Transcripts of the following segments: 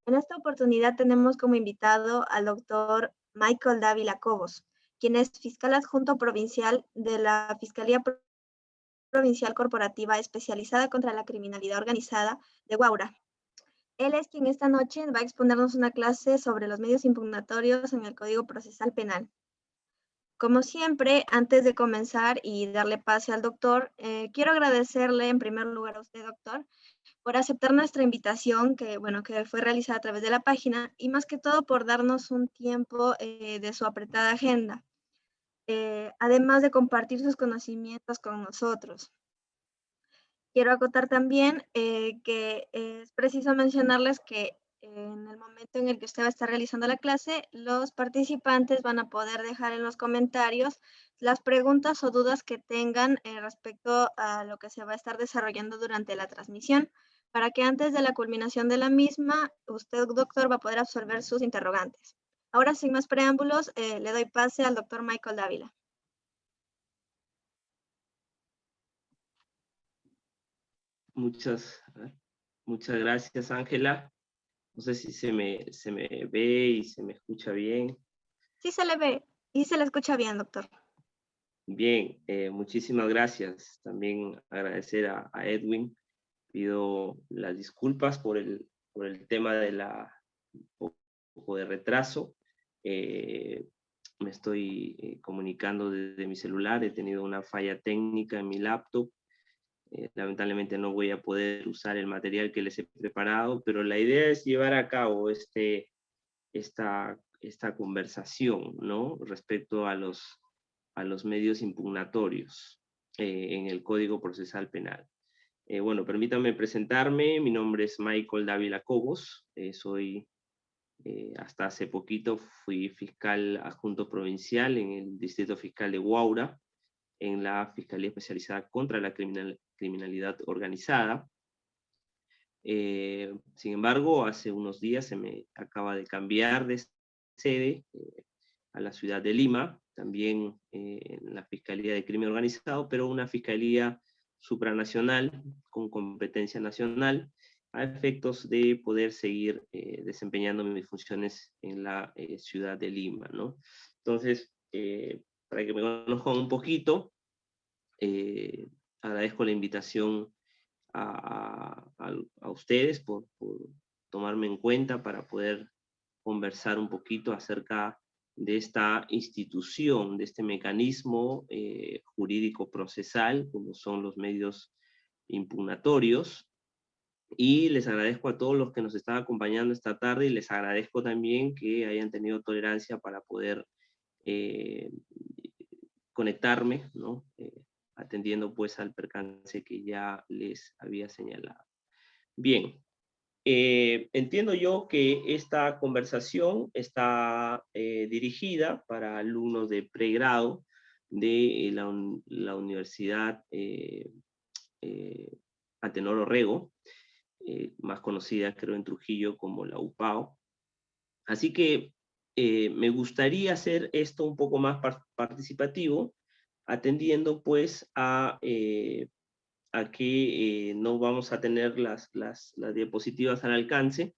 En esta oportunidad tenemos como invitado al doctor Michael Dávila Cobos, quien es fiscal adjunto provincial de la Fiscalía Provincial Corporativa especializada contra la criminalidad organizada de Huaura. Él es quien esta noche va a exponernos una clase sobre los medios impugnatorios en el Código Procesal Penal. Como siempre, antes de comenzar y darle pase al doctor, quiero agradecerle en primer lugar a usted, doctor, por aceptar nuestra invitación, que fue realizada a través de la página, y más que todo por darnos un tiempo de su apretada agenda, además de compartir sus conocimientos con nosotros. Quiero acotar también que es preciso mencionarles que en el momento en el que usted va a estar realizando la clase, los participantes van a poder dejar en los comentarios las preguntas o dudas que tengan respecto a lo que se va a estar desarrollando durante la transmisión, para que antes de la culminación de la misma, usted, doctor, va a poder absorber sus interrogantes. Ahora, sin más preámbulos, le doy pase al doctor Michael Dávila. Muchas gracias, Ángela. No sé si se me ve y se me escucha bien. Sí se le ve y se le escucha bien, doctor. Bien, muchísimas gracias. También agradecer a Edwin. Pido las disculpas por el tema de un poco de retraso. Me estoy comunicando desde mi celular. He tenido una falla técnica en mi laptop. Lamentablemente no voy a poder usar el material que les he preparado, pero la idea es llevar a cabo esta conversación, ¿no? Respecto a los medios impugnatorios en el Código Procesal Penal. Bueno, permítanme presentarme. Mi nombre es Michael Dávila Cobos. Hasta hace poquito fui fiscal adjunto provincial en el Distrito Fiscal de Huaura, en la Fiscalía Especializada contra la Criminalidad Organizada. Sin embargo, hace unos días se me acaba de cambiar de sede a la ciudad de Lima, también en la Fiscalía de Crimen Organizado, pero una fiscalía supranacional con competencia nacional, a efectos de poder seguir desempeñando mis funciones en la ciudad de Lima, ¿no? Entonces, para que me conozcan un poquito, agradezco la invitación a ustedes por tomarme en cuenta para poder conversar un poquito acerca de esta institución, de este mecanismo jurídico procesal, como son los medios impugnatorios. Y les agradezco a todos los que nos están acompañando esta tarde, y les agradezco también que hayan tenido tolerancia para poder conectarme, ¿no? Atendiendo pues al percance que ya les había señalado. Bien, entiendo yo que esta conversación está dirigida para alumnos de pregrado de la Universidad Antenor Orrego, más conocida creo en Trujillo como la UPAO. Así que me gustaría hacer esto un poco más participativo, atendiendo pues a que no vamos a tener las diapositivas al alcance.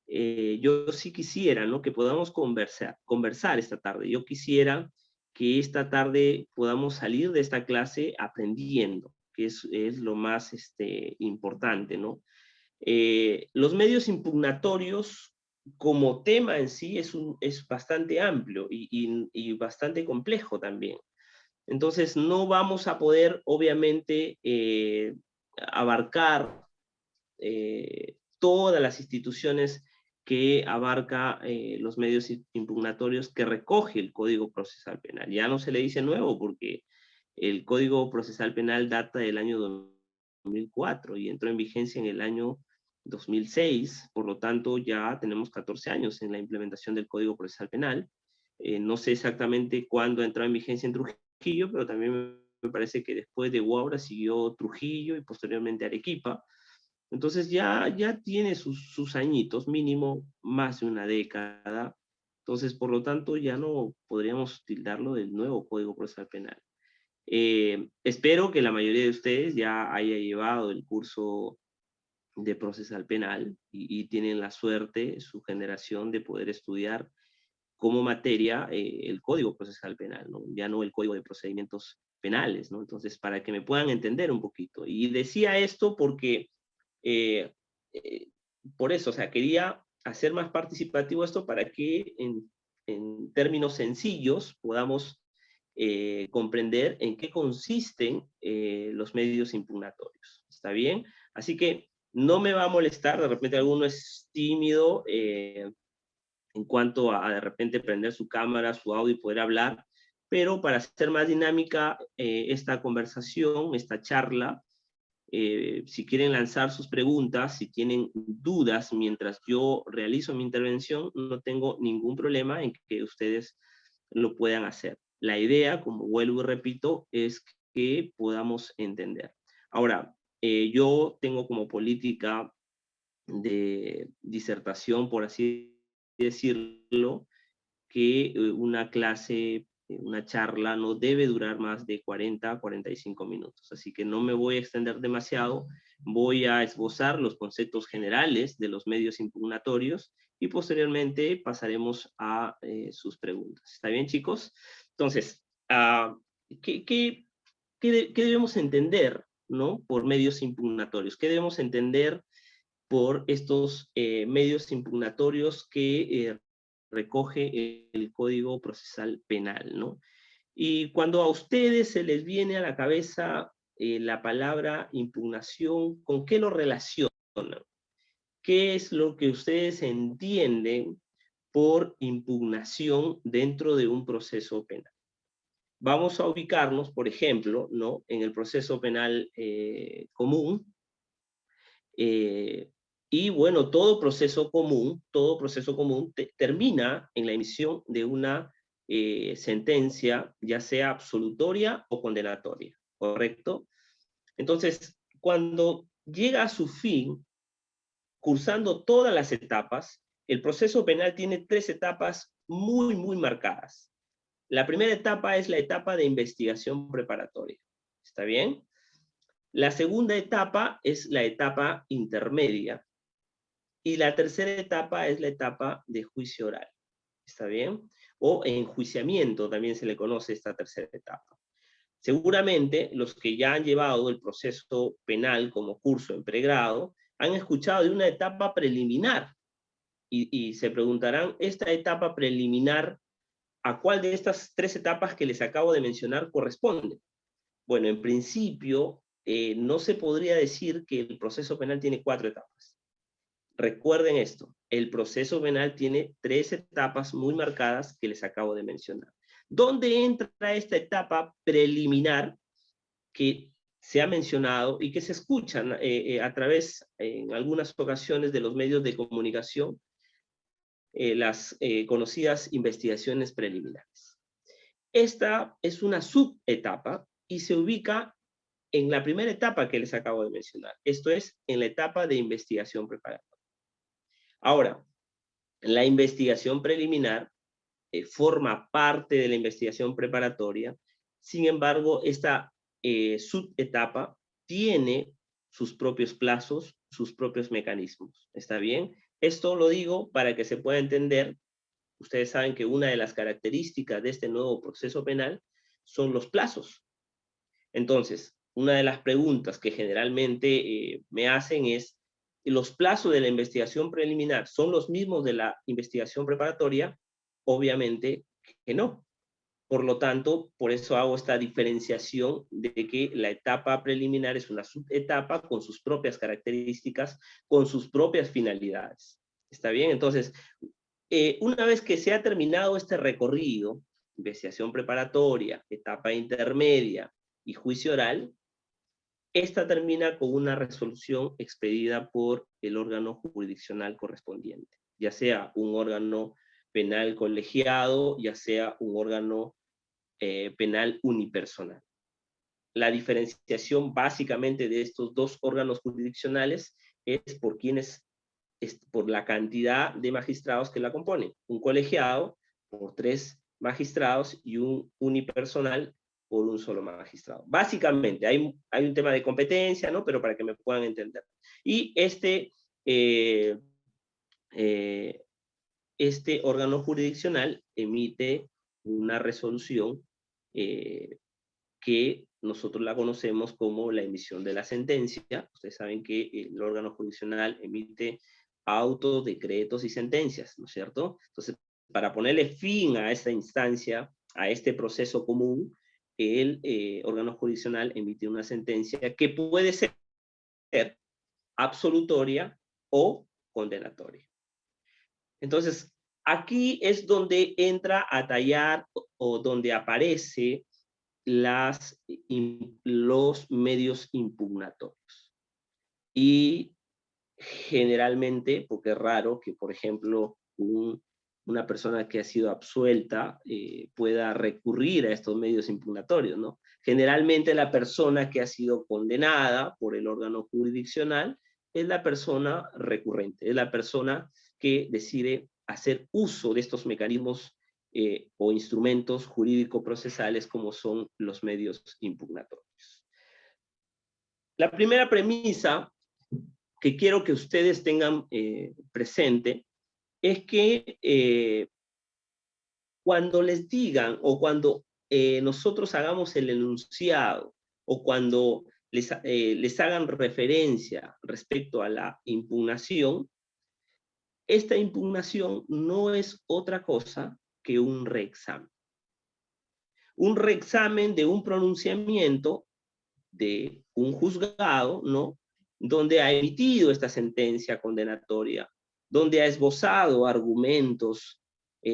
Yo sí quisiera, ¿no?, que podamos conversar esta tarde. Yo quisiera que esta tarde podamos salir de esta clase aprendiendo, que es lo más importante, ¿no? Los medios impugnatorios como tema en sí es bastante amplio y bastante complejo también. Entonces no vamos a poder, obviamente, abarcar todas las instituciones que abarca los medios impugnatorios que recoge el Código Procesal Penal. Ya no se le dice nuevo porque el Código Procesal Penal data del año 2004 y entró en vigencia en el año 2006, por lo tanto ya tenemos 14 años en la implementación del Código Procesal Penal. No sé exactamente cuándo entró en vigencia en Trujillo, pero también me parece que después de Huaura siguió Trujillo y posteriormente Arequipa. Entonces ya tiene sus añitos, mínimo más de una década. Entonces, por lo tanto, ya no podríamos tildarlo del nuevo Código Procesal Penal. Espero que la mayoría de ustedes ya haya llevado el curso de procesal penal y tienen la suerte, su generación, de poder estudiar como materia el Código Procesal Penal, ¿no? Ya no el Código de Procedimientos Penales, ¿no? Entonces, para que me puedan entender un poquito. Y decía esto porque, eh, eh, por eso, o sea, quería hacer más participativo esto para que en términos sencillos podamos comprender en qué consisten los medios impugnatorios. ¿Está bien? Así que no me va a molestar, de repente alguno es tímido, en cuanto a de repente prender su cámara, su audio y poder hablar, pero para hacer más dinámica esta conversación, esta charla, si quieren lanzar sus preguntas, si tienen dudas mientras yo realizo mi intervención, no tengo ningún problema en que ustedes lo puedan hacer. La idea, como vuelvo y repito, es que podamos entender. Ahora, yo tengo como política de disertación, por así decirlo, que una clase, una charla no debe durar más de 40 a 45 minutos. Así que no me voy a extender demasiado, voy a esbozar los conceptos generales de los medios impugnatorios y posteriormente pasaremos a sus preguntas. ¿Está bien, chicos? Entonces, ¿qué debemos entender, ¿no? Por medios impugnatorios? ¿Qué debemos entender por estos medios impugnatorios que recoge el Código Procesal Penal, ¿no? Y cuando a ustedes se les viene a la cabeza la palabra impugnación, ¿con qué lo relacionan? ¿Qué es lo que ustedes entienden por impugnación dentro de un proceso penal? Vamos a ubicarnos, por ejemplo, ¿no? En el proceso penal común, y bueno, todo proceso común termina en la emisión de una sentencia, ya sea absolutoria o condenatoria, ¿correcto? Entonces, cuando llega a su fin, cursando todas las etapas, el proceso penal tiene 3 etapas muy, muy marcadas. La primera etapa es la etapa de investigación preparatoria, ¿está bien? La segunda etapa es la etapa intermedia, y la tercera etapa es la etapa de juicio oral. ¿Está bien? O enjuiciamiento, también se le conoce esta tercera etapa. Seguramente los que ya han llevado el proceso penal como curso en pregrado han escuchado de una etapa preliminar y se preguntarán, ¿esta etapa preliminar a cuál de estas 3 etapas que les acabo de mencionar corresponde? Bueno, en principio no se podría decir que el proceso penal tiene 4 etapas. Recuerden esto, el proceso penal tiene 3 etapas muy marcadas que les acabo de mencionar. ¿Dónde entra esta etapa preliminar que se ha mencionado y que se escuchan a través, en algunas ocasiones, de los medios de comunicación, las conocidas investigaciones preliminares? Esta es una subetapa y se ubica en la primera etapa que les acabo de mencionar. Esto es, en la etapa de investigación preparatoria. Ahora, la investigación preliminar forma parte de la investigación preparatoria. Sin embargo, esta subetapa tiene sus propios plazos, sus propios mecanismos. ¿Está bien? Esto lo digo para que se pueda entender. Ustedes saben que una de las características de este nuevo proceso penal son los plazos. Entonces, una de las preguntas que generalmente me hacen es, ¿los plazos de la investigación preliminar son los mismos de la investigación preparatoria? Obviamente que no. Por lo tanto, por eso hago esta diferenciación de que la etapa preliminar es una subetapa con sus propias características, con sus propias finalidades. ¿Está bien? Entonces, una vez que se ha terminado este recorrido, investigación preparatoria, etapa intermedia y juicio oral, esta termina con una resolución expedida por el órgano jurisdiccional correspondiente, ya sea un órgano penal colegiado, ya sea un órgano penal unipersonal. La diferenciación básicamente de estos 2 órganos jurisdiccionales es por la cantidad de magistrados que la componen. Un colegiado por 3 magistrados y un unipersonal por un solo magistrado. Básicamente, hay un tema de competencia, ¿no? Pero para que me puedan entender. Y este órgano jurisdiccional emite una resolución que nosotros la conocemos como la emisión de la sentencia. Ustedes saben que el órgano jurisdiccional emite autos, decretos y sentencias, ¿no es cierto? Entonces, para ponerle fin a esta instancia, a este proceso común, el órgano jurisdiccional emite una sentencia que puede ser absolutoria o condenatoria. Entonces, aquí es donde entra a tallar o donde aparece los medios impugnatorios. Y generalmente, porque es raro que, por ejemplo, una persona que ha sido absuelta pueda recurrir a estos medios impugnatorios, ¿no? Generalmente la persona que ha sido condenada por el órgano jurisdiccional es la persona recurrente, es la persona que decide hacer uso de estos mecanismos o instrumentos jurídico-procesales como son los medios impugnatorios. La primera premisa que quiero que ustedes tengan presente es que cuando les digan o cuando nosotros hagamos el enunciado o cuando les hagan referencia respecto a la impugnación, esta impugnación no es otra cosa que un reexamen. Un reexamen de un pronunciamiento de un juzgado, ¿no? Donde ha emitido esta sentencia condenatoria, donde ha esbozado argumentos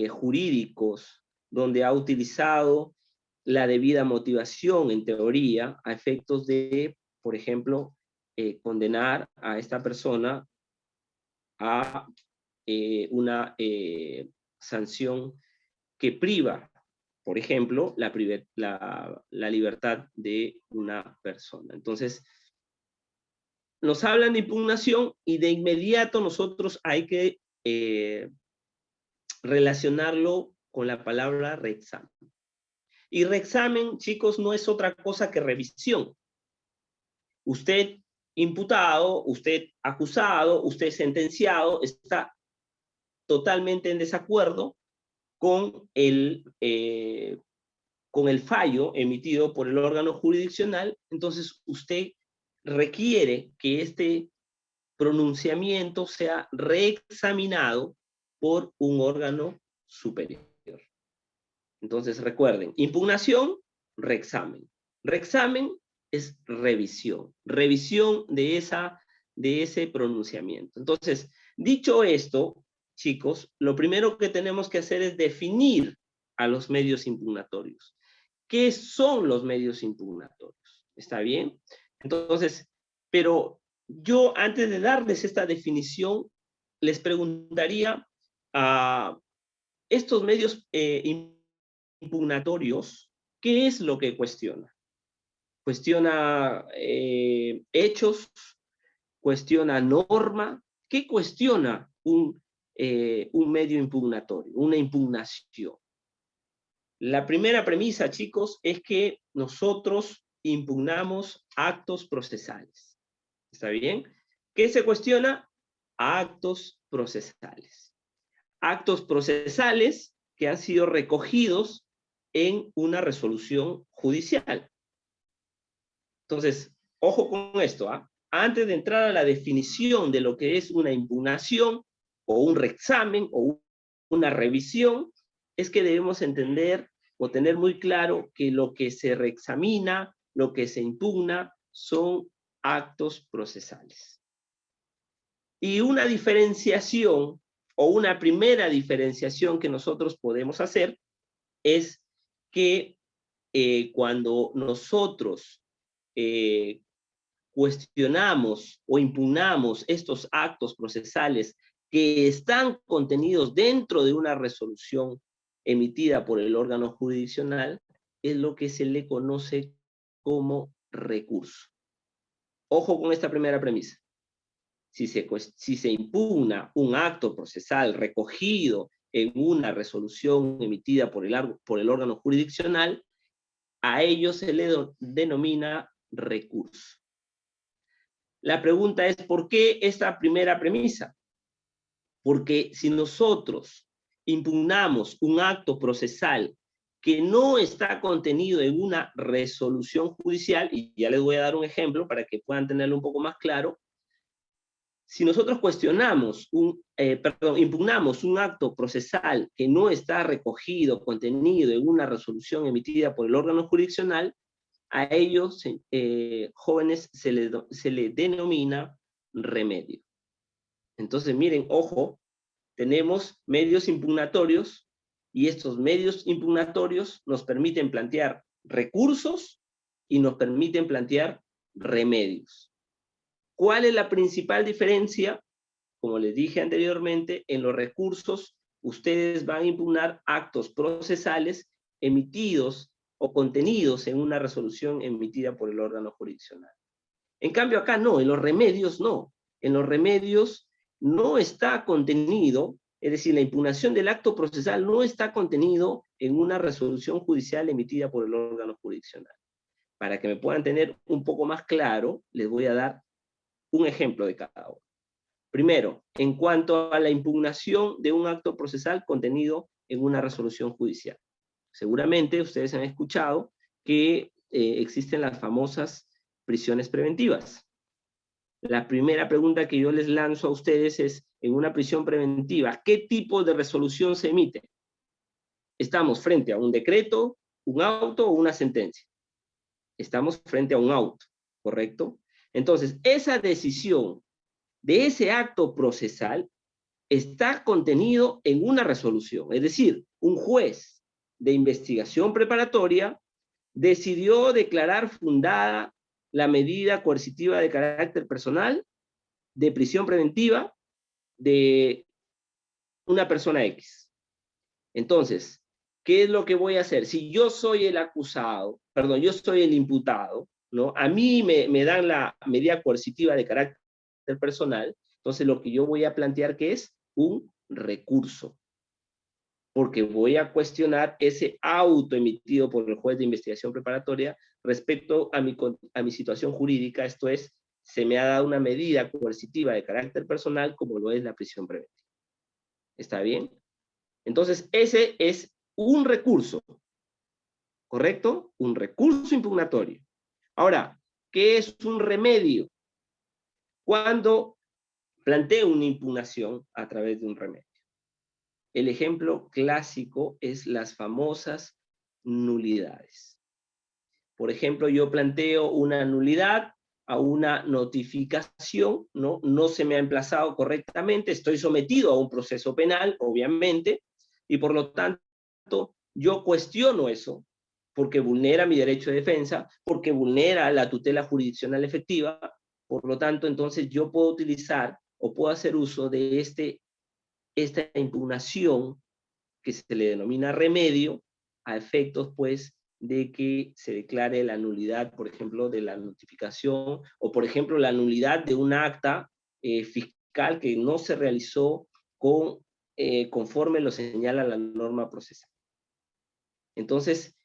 jurídicos, donde ha utilizado la debida motivación en teoría a efectos de, por ejemplo, condenar a esta persona a una sanción que priva, por ejemplo, la libertad de una persona. Entonces, nos hablan de impugnación y de inmediato nosotros hay que relacionarlo con la palabra reexamen. Y reexamen, chicos, no es otra cosa que revisión. Usted imputado, usted acusado, usted sentenciado, está totalmente en desacuerdo con el fallo emitido por el órgano jurisdiccional, entonces usted requiere que este pronunciamiento sea reexaminado por un órgano superior. Entonces recuerden, impugnación, reexamen. Reexamen es revisión, revisión de ese pronunciamiento. Entonces, dicho esto, chicos, lo primero que tenemos que hacer es definir a los medios impugnatorios. ¿Qué son los medios impugnatorios? ¿Está bien? Entonces, pero yo antes de darles esta definición, les preguntaría a estos medios impugnatorios, ¿qué es lo que cuestiona? ¿Cuestiona hechos? ¿Cuestiona norma? ¿Qué cuestiona un medio impugnatorio, una impugnación? La primera premisa, chicos, es que nosotros impugnamos actos procesales. ¿Está bien? ¿Qué se cuestiona? Actos procesales. Actos procesales que han sido recogidos en una resolución judicial. Entonces, ojo con esto, ¿ah? Antes de entrar a la definición de lo que es una impugnación o un reexamen o una revisión, es que debemos entender o tener muy claro que lo que se reexamina, lo que se impugna, son actos procesales. Y una diferenciación o una primera diferenciación que nosotros podemos hacer es que cuando nosotros cuestionamos o impugnamos estos actos procesales que están contenidos dentro de una resolución emitida por el órgano jurisdiccional, es lo que se le conoce como recurso. Ojo con esta primera premisa. Si se impugna un acto procesal recogido en una resolución emitida por el órgano jurisdiccional, a ello se le denomina recurso. La pregunta es, ¿por qué esta primera premisa? Porque si nosotros impugnamos un acto procesal que no está contenido en una resolución judicial, y ya les voy a dar un ejemplo para que puedan tenerlo un poco más claro, si nosotros impugnamos un acto procesal que no está recogido, contenido en una resolución emitida por el órgano jurisdiccional, a ellos, jóvenes, se le denomina remedio. Entonces, miren, ojo, tenemos medios impugnatorios y estos medios impugnatorios nos permiten plantear recursos y nos permiten plantear remedios. ¿Cuál es la principal diferencia? Como les dije anteriormente, en los recursos ustedes van a impugnar actos procesales emitidos o contenidos en una resolución emitida por el órgano jurisdiccional. En cambio acá no, en los remedios no. En los remedios no está contenido, es decir, la impugnación del acto procesal no está contenido en una resolución judicial emitida por el órgano jurisdiccional. Para que me puedan tener un poco más claro, les voy a dar un ejemplo de cada uno. Primero, en cuanto a la impugnación de un acto procesal contenido en una resolución judicial. Seguramente ustedes han escuchado que existen las famosas prisiones preventivas. La primera pregunta que yo les lanzo a ustedes es, en una prisión preventiva, ¿qué tipo de resolución se emite? ¿Estamos frente a un decreto, un auto o una sentencia? Estamos frente a un auto, ¿correcto? Entonces, esa decisión de ese acto procesal está contenido en una resolución. Es decir, un juez de investigación preparatoria decidió declarar fundada la medida coercitiva de carácter personal de prisión preventiva de una persona X. Entonces, ¿qué es lo que voy a hacer? Si yo soy el acusado, perdón, yo soy el imputado, ¿no? A mí me dan la medida coercitiva de carácter personal, entonces lo que yo voy a plantear que es un recurso, porque voy a cuestionar ese auto emitido por el juez de investigación preparatoria respecto a mi situación jurídica, esto es, se me ha dado una medida coercitiva de carácter personal como lo es la prisión preventiva. ¿Está bien? Entonces, ese es un recurso, ¿correcto? Un recurso impugnatorio. Ahora, ¿qué es un remedio? Cuando planteo una impugnación a través de un remedio. El ejemplo clásico es las famosas nulidades. Por ejemplo, yo planteo una nulidad a una notificación, ¿no? No se me ha emplazado correctamente, estoy sometido a un proceso penal, obviamente, y por lo tanto, yo cuestiono eso, porque vulnera mi derecho de defensa, porque vulnera la tutela jurisdiccional efectiva, por lo tanto, entonces yo puedo utilizar o puedo hacer uso de esta impugnación que se le denomina remedio a efectos, pues, de que se declare la nulidad, por ejemplo, de la notificación, o por ejemplo, la nulidad de un acta fiscal que no se realizó conforme lo señala la norma procesal. Entonces,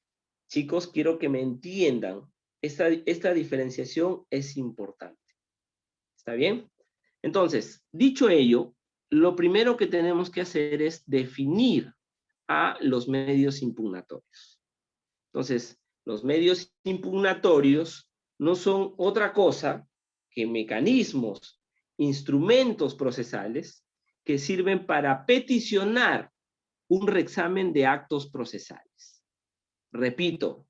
chicos, quiero que me entiendan, esta diferenciación es importante. ¿Está bien? Entonces, dicho ello, lo primero que tenemos que hacer es definir a los medios impugnatorios. Entonces, los medios impugnatorios no son otra cosa que mecanismos, instrumentos procesales que sirven para peticionar un reexamen de actos procesales. Repito,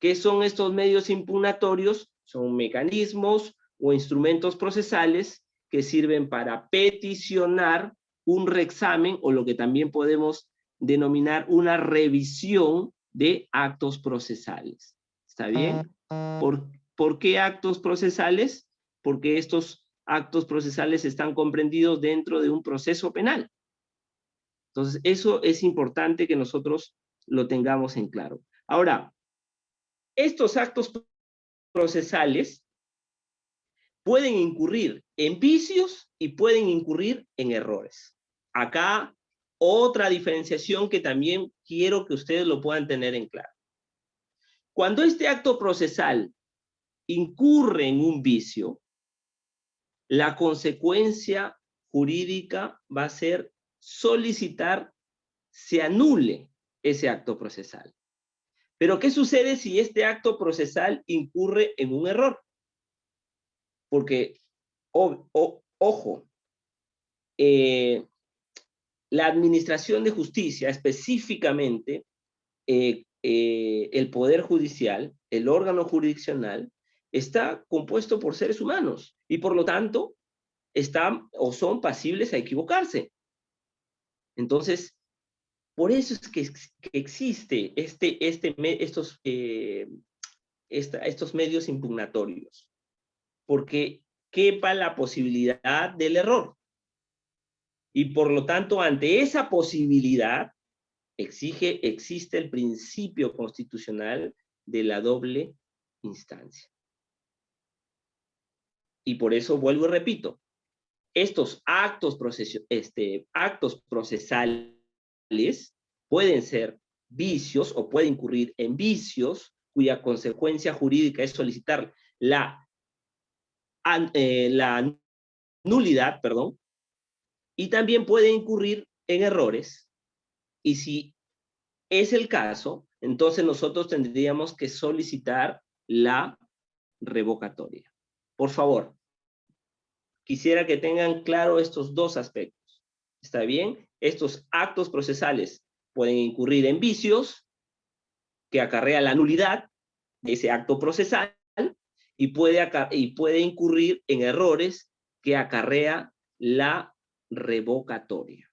¿qué son estos medios impugnatorios? Son mecanismos o instrumentos procesales que sirven para peticionar un reexamen o lo que también podemos denominar una revisión de actos procesales. ¿Está bien? ¿Por qué actos procesales? Porque estos actos procesales están comprendidos dentro de un proceso penal. Entonces, eso es importante que nosotros lo tengamos en claro. Ahora, estos actos procesales pueden incurrir en vicios y pueden incurrir en errores. Acá, otra diferenciación que también quiero que ustedes lo puedan tener en claro. Cuando este acto procesal incurre en un vicio, la consecuencia jurídica va a ser solicitar se anule ese acto procesal. Pero ¿qué sucede si este acto procesal incurre en un error? Porque, ojo, la administración de justicia, específicamente el Poder Judicial, el órgano jurisdiccional, está compuesto por seres humanos y por lo tanto están o son pasibles a equivocarse. Entonces, por eso es que existe estos medios impugnatorios, porque quepa la posibilidad del error. Y por lo tanto, ante esa posibilidad, existe el principio constitucional de la doble instancia. Y por eso vuelvo y repito, estos actos procesales pueden ser vicios o pueden incurrir en vicios cuya consecuencia jurídica es solicitar la nulidad, perdón, y también pueden incurrir en errores. Y si es el caso, entonces nosotros tendríamos que solicitar la revocatoria. Por favor, quisiera que tengan claro estos dos aspectos. ¿Está bien? Estos actos procesales pueden incurrir en vicios que acarrea la nulidad de ese acto procesal y puede incurrir en errores que acarrea la revocatoria.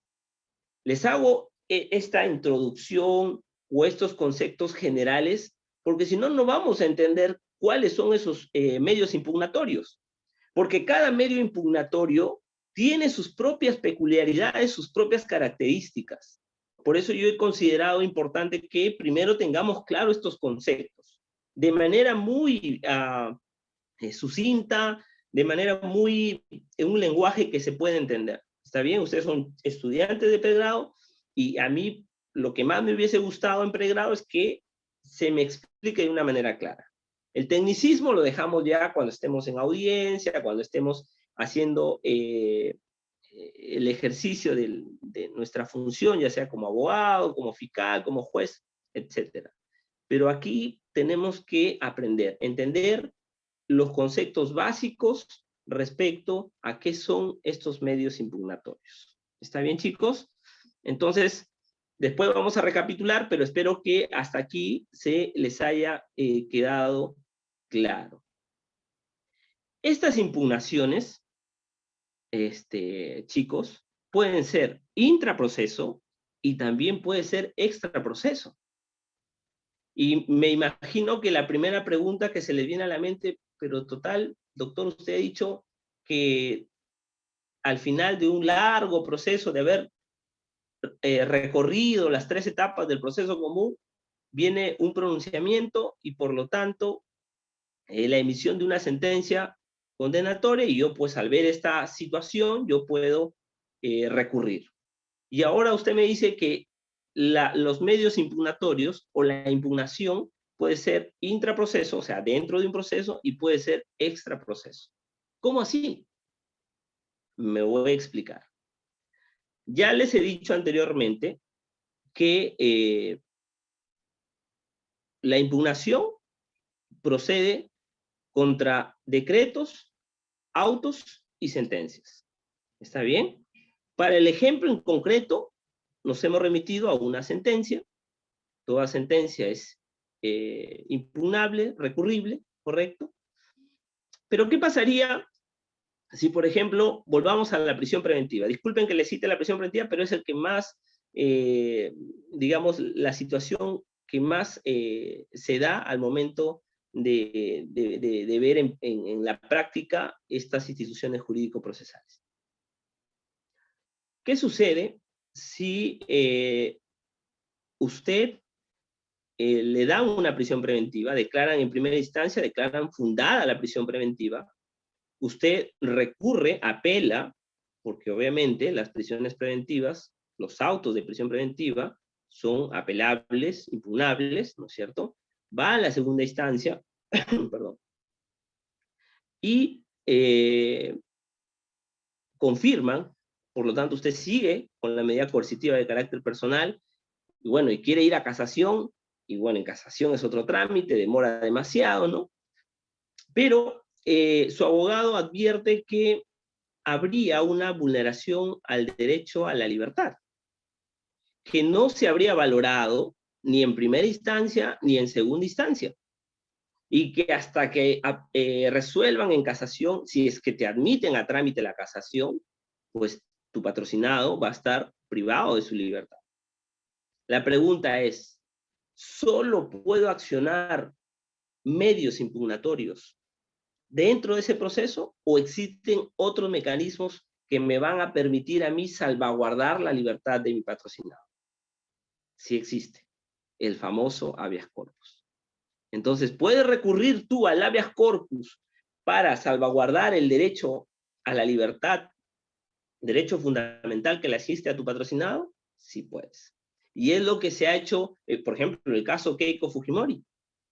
Les hago esta introducción o estos conceptos generales porque si no, no vamos a entender cuáles son esos medios impugnatorios. Porque cada medio impugnatorio tiene sus propias peculiaridades, sus propias características. Por eso yo he considerado importante que primero tengamos claro estos conceptos, de manera muy sucinta, de manera en un lenguaje que se puede entender. ¿Está bien? Ustedes son estudiantes de pregrado y a mí lo que más me hubiese gustado en pregrado es que se me explique de una manera clara. El tecnicismo lo dejamos ya cuando estemos en audiencia, cuando estemos haciendo el ejercicio de nuestra función, ya sea como abogado, como fiscal, como juez, etc. Pero aquí tenemos que aprender, entender los conceptos básicos respecto a qué son estos medios impugnatorios. ¿Está bien, chicos? Entonces, después vamos a recapitular, pero espero que hasta aquí se les haya quedado claro. Estas impugnaciones, chicos, pueden ser intraproceso y también puede ser extraproceso. Y me imagino que la primera pregunta que se le viene a la mente, pero total, doctor, usted ha dicho que al final de un largo proceso de haber recorrido las 3 etapas del proceso común, viene un pronunciamiento y por lo tanto la emisión de una sentencia condenatoria y yo pues al ver esta situación yo puedo recurrir. Y ahora usted me dice que los medios impugnatorios o la impugnación puede ser intraproceso, o sea, dentro de un proceso, y puede ser extraproceso. ¿Cómo así? Me voy a explicar. Ya les he dicho anteriormente que la impugnación procede contra decretos, autos y sentencias. ¿Está bien? Para el ejemplo en concreto, nos hemos remitido a una sentencia. Toda sentencia es impugnable, recurrible, ¿correcto? Pero ¿qué pasaría si, por ejemplo, volvamos a la prisión preventiva? Disculpen que les cite la prisión preventiva, pero es el que más, digamos, la situación que más se da al momento de ver en la práctica estas instituciones jurídico-procesales. ¿Qué sucede si usted le dan una prisión preventiva, declaran en primera instancia, declaran fundada la prisión preventiva, usted recurre, apela, porque obviamente las prisiones preventivas, los autos de prisión preventiva son apelables, impugnables, ¿no es cierto? va a la segunda instancia, perdón, y confirman, por lo tanto usted sigue con la medida coercitiva de carácter personal, y bueno, y quiere ir a casación, y bueno, en casación es otro trámite, demora demasiado, ¿no? Pero su abogado advierte que habría una vulneración al derecho a la libertad, que no se habría valorado ni en primera instancia ni en segunda instancia, y que hasta que resuelvan en casación, si es que te admiten a trámite la casación, pues tu patrocinado va a estar privado de su libertad. La pregunta es, ¿solo puedo accionar medios impugnatorios dentro de ese proceso o existen otros mecanismos que me van a permitir a mí salvaguardar la libertad de mi patrocinado? Sí existe, el famoso habeas corpus. Entonces, ¿puedes recurrir tú al habeas corpus para salvaguardar el derecho a la libertad, derecho fundamental que le asiste a tu patrocinado? Sí puedes. Y es lo que se ha hecho, por ejemplo, en el caso Keiko Fujimori.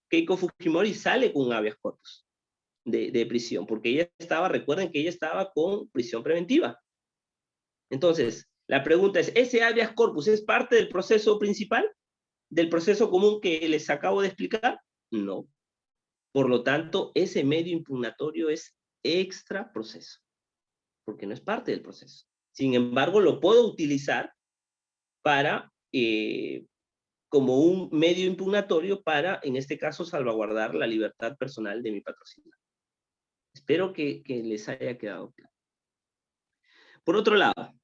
Keiko Fujimori sale con un habeas corpus de prisión, porque ella estaba, recuerden que ella estaba con prisión preventiva. Entonces, la pregunta es, ¿ese habeas corpus es parte del proceso principal? ¿Del proceso común que les acabo de explicar? No. Por lo tanto, ese medio impugnatorio es extra proceso, porque no es parte del proceso. Sin embargo, lo puedo utilizar para, como un medio impugnatorio para, en este caso, salvaguardar la libertad personal de mi patrocinador. Espero que les haya quedado claro. Por otro lado,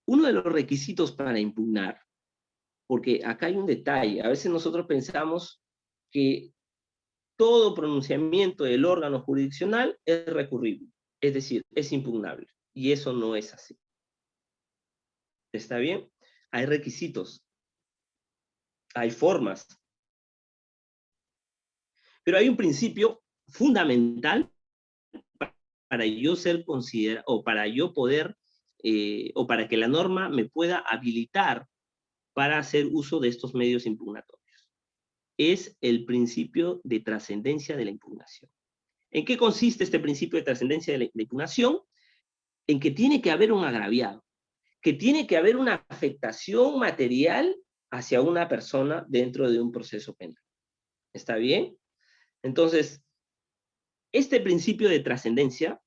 uno de los requisitos para impugnar, porque acá hay un detalle, a veces nosotros pensamos que todo pronunciamiento del órgano jurisdiccional es recurrible, es decir, es impugnable, y eso no es así. ¿Está bien? Hay requisitos, hay formas, pero hay un principio fundamental para yo ser considerado, o para yo poder, o para que la norma me pueda habilitar para hacer uso de estos medios impugnatorios. Es el principio de trascendencia de la impugnación. ¿En qué consiste este principio de trascendencia de la impugnación? En que tiene que haber un agraviado, que tiene que haber una afectación material hacia una persona dentro de un proceso penal. ¿Está bien? Entonces, este principio de trascendencia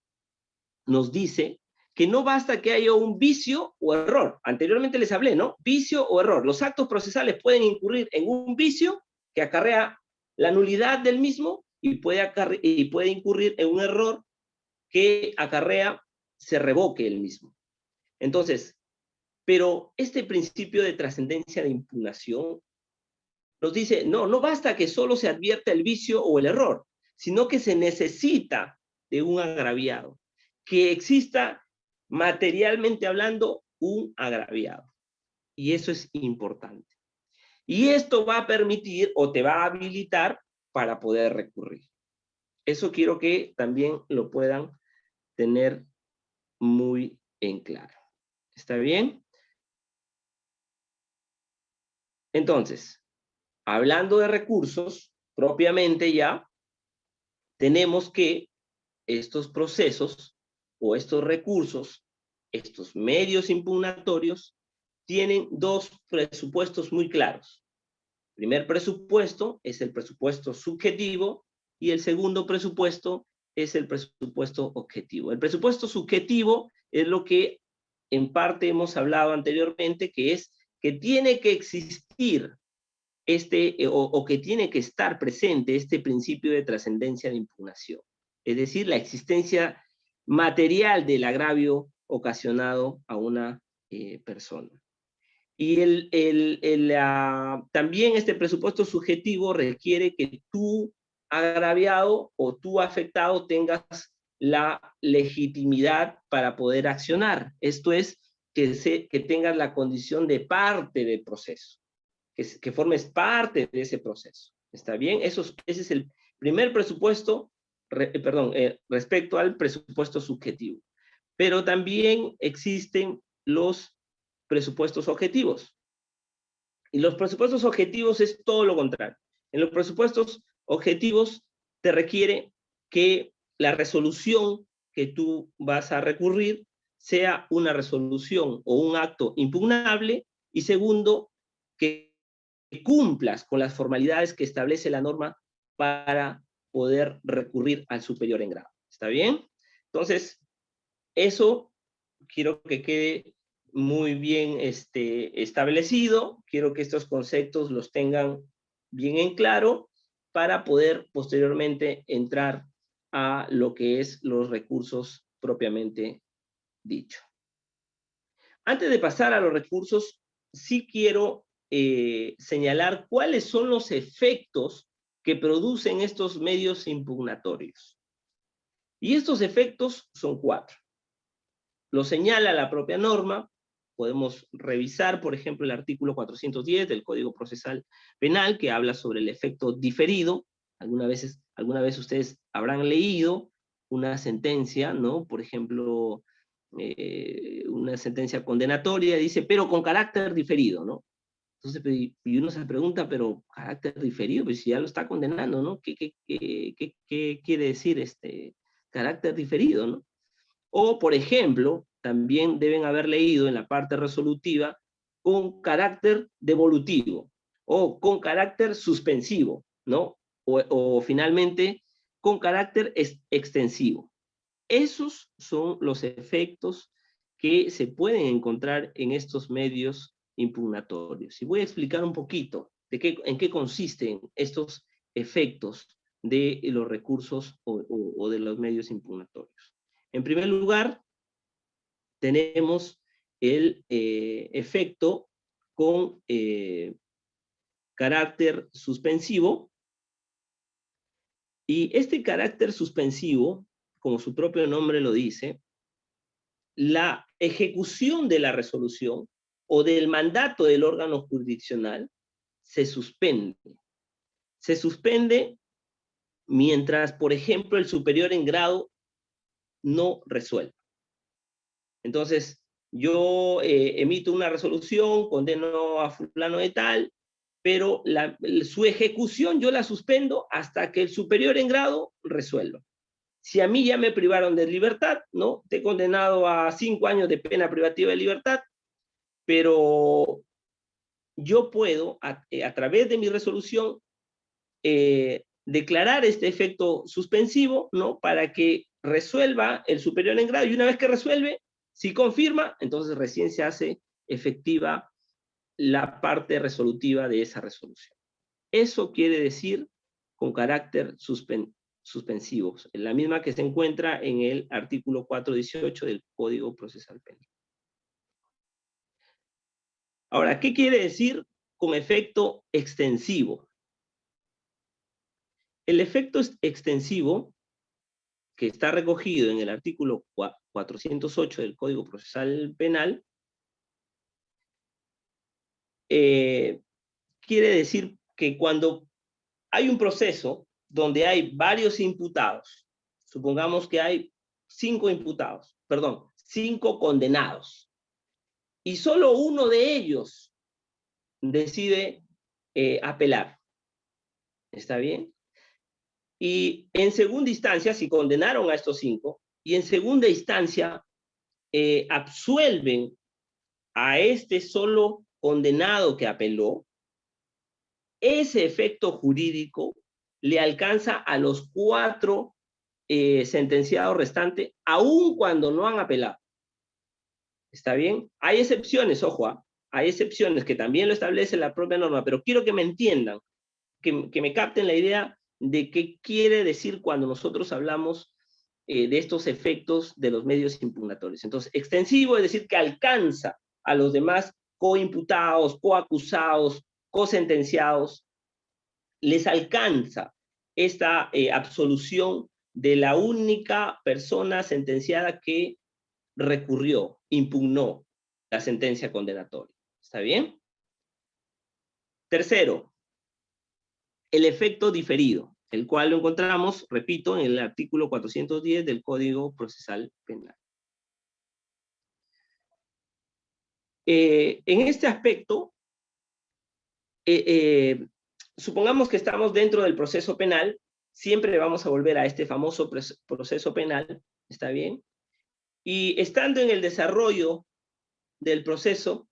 nos dice que no basta que haya un vicio o error. Anteriormente les hablé, ¿no? Vicio o error. Los actos procesales pueden incurrir en un vicio que acarrea la nulidad del mismo y puede incurrir en un error que acarrea se revoque el mismo. Entonces, pero este principio de trascendencia de impugnación nos dice, no, no basta que solo se advierta el vicio o el error, sino que se necesita de un agraviado, que exista materialmente hablando un agraviado. Y eso es importante. Y esto va a permitir o te va a habilitar para poder recurrir. Eso quiero que también lo puedan tener muy en claro. ¿Está bien? Entonces, hablando de recursos, propiamente ya, tenemos que estos procesos o estos recursos, estos medios impugnatorios, tienen dos presupuestos muy claros. El primer presupuesto es el presupuesto subjetivo y el segundo presupuesto es el presupuesto objetivo. El presupuesto subjetivo es lo que en parte hemos hablado anteriormente, que es que tiene que existir o que tiene que estar presente este principio de trascendencia de impugnación. Es decir, la existencia material del agravio ocasionado a una persona. Y también este presupuesto subjetivo requiere que tú, agraviado o tú afectado, tengas la legitimidad para poder accionar. Esto es, que tengas la condición de parte del proceso, que formes parte de ese proceso. ¿Está bien? Ese es el primer presupuesto, respecto al presupuesto subjetivo. Pero también existen los presupuestos objetivos. Y los presupuestos objetivos es todo lo contrario. En los presupuestos objetivos te requiere que la resolución que tú vas a recurrir sea una resolución o un acto impugnable, y segundo, que cumplas con las formalidades que establece la norma para poder recurrir al superior en grado. ¿Está bien? Entonces, eso quiero que quede muy bien establecido. Quiero que estos conceptos los tengan bien en claro para poder posteriormente entrar a lo que es los recursos propiamente dicho. Antes de pasar a los recursos, sí quiero señalar cuáles son los efectos que producen estos medios impugnatorios. Y estos efectos son 4. Lo señala la propia norma. Podemos revisar, por ejemplo, el artículo 410 del Código Procesal Penal, que habla sobre el efecto diferido. Alguna vez ustedes habrán leído una sentencia, ¿no? Por ejemplo, una sentencia condenatoria, dice, pero con carácter diferido, ¿no? Entonces, y uno se pregunta, pero carácter diferido, pues si ya lo está condenando, ¿no? ¿Qué quiere decir carácter diferido, ¿no? O, por ejemplo, también deben haber leído en la parte resolutiva con carácter devolutivo o con carácter suspensivo, ¿no? O finalmente con carácter extensivo. Esos son los efectos que se pueden encontrar en estos medios impugnatorios. Y voy a explicar un poquito en qué consisten estos efectos de los recursos o de los medios impugnatorios. En primer lugar, tenemos el efecto con carácter suspensivo, y este carácter suspensivo, como su propio nombre lo dice, la ejecución de la resolución o del mandato del órgano jurisdiccional se suspende. Se suspende mientras, por ejemplo, el superior en grado no resuelva. Entonces, yo emito una resolución, condeno a fulano de tal, pero su ejecución yo la suspendo hasta que el superior en grado resuelva. Si a mí ya me privaron de libertad, ¿no? Te he condenado a 5 años de pena privativa de libertad, pero yo puedo, a través de mi resolución, declarar este efecto suspensivo, ¿no? Para que resuelva el superior en grado, y una vez que resuelve, si confirma, entonces recién se hace efectiva la parte resolutiva de esa resolución. Eso quiere decir con carácter suspensivo, la misma que se encuentra en el artículo 418 del Código Procesal Penal. Ahora, ¿qué quiere decir con efecto extensivo? El efecto extensivo, que está recogido en el artículo 408 del Código Procesal Penal, quiere decir que cuando hay un proceso donde hay varios imputados, supongamos que hay 5 condenados, y solo uno de ellos decide apelar. ¿Está bien? Y en segunda instancia, si condenaron a estos 5, y en segunda instancia absuelven a este solo condenado que apeló, ese efecto jurídico le alcanza a los 4 sentenciados restantes, aun cuando no han apelado. ¿Está bien? Hay excepciones, ojo, hay excepciones que también lo establece la propia norma, pero quiero que me entiendan, que me capten la idea de qué quiere decir cuando nosotros hablamos de estos efectos de los medios impugnatorios. Entonces, extensivo es decir que alcanza a los demás coimputados, coacusados, cosentenciados, les alcanza esta absolución de la única persona sentenciada que recurrió, impugnó la sentencia condenatoria. ¿Está bien? Tercero, el efecto diferido, el cual lo encontramos, repito, en el artículo 410 del Código Procesal Penal. En este aspecto, supongamos que estamos dentro del proceso penal, siempre vamos a volver a este famoso proceso penal, ¿está bien? Y estando en el desarrollo del proceso,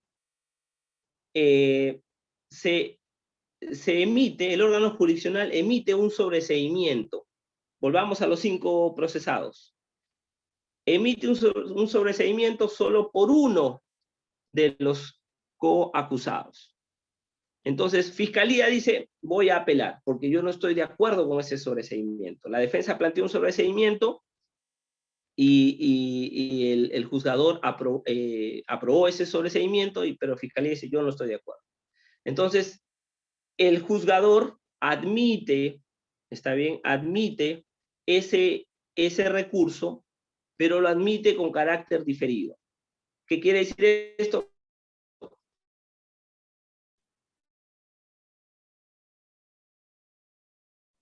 se emite, el órgano jurisdiccional emite un sobreseimiento. Volvamos a los 5 procesados. Emite un sobreseimiento solo por uno de los coacusados. Entonces, Fiscalía dice, voy a apelar, porque yo no estoy de acuerdo con ese sobreseimiento. La defensa planteó un sobreseimiento y el juzgador aprobó ese sobreseimiento, pero Fiscalía dice, yo no estoy de acuerdo. Entonces, el juzgador admite, está bien, admite ese recurso, pero lo admite con carácter diferido. ¿Qué quiere decir esto?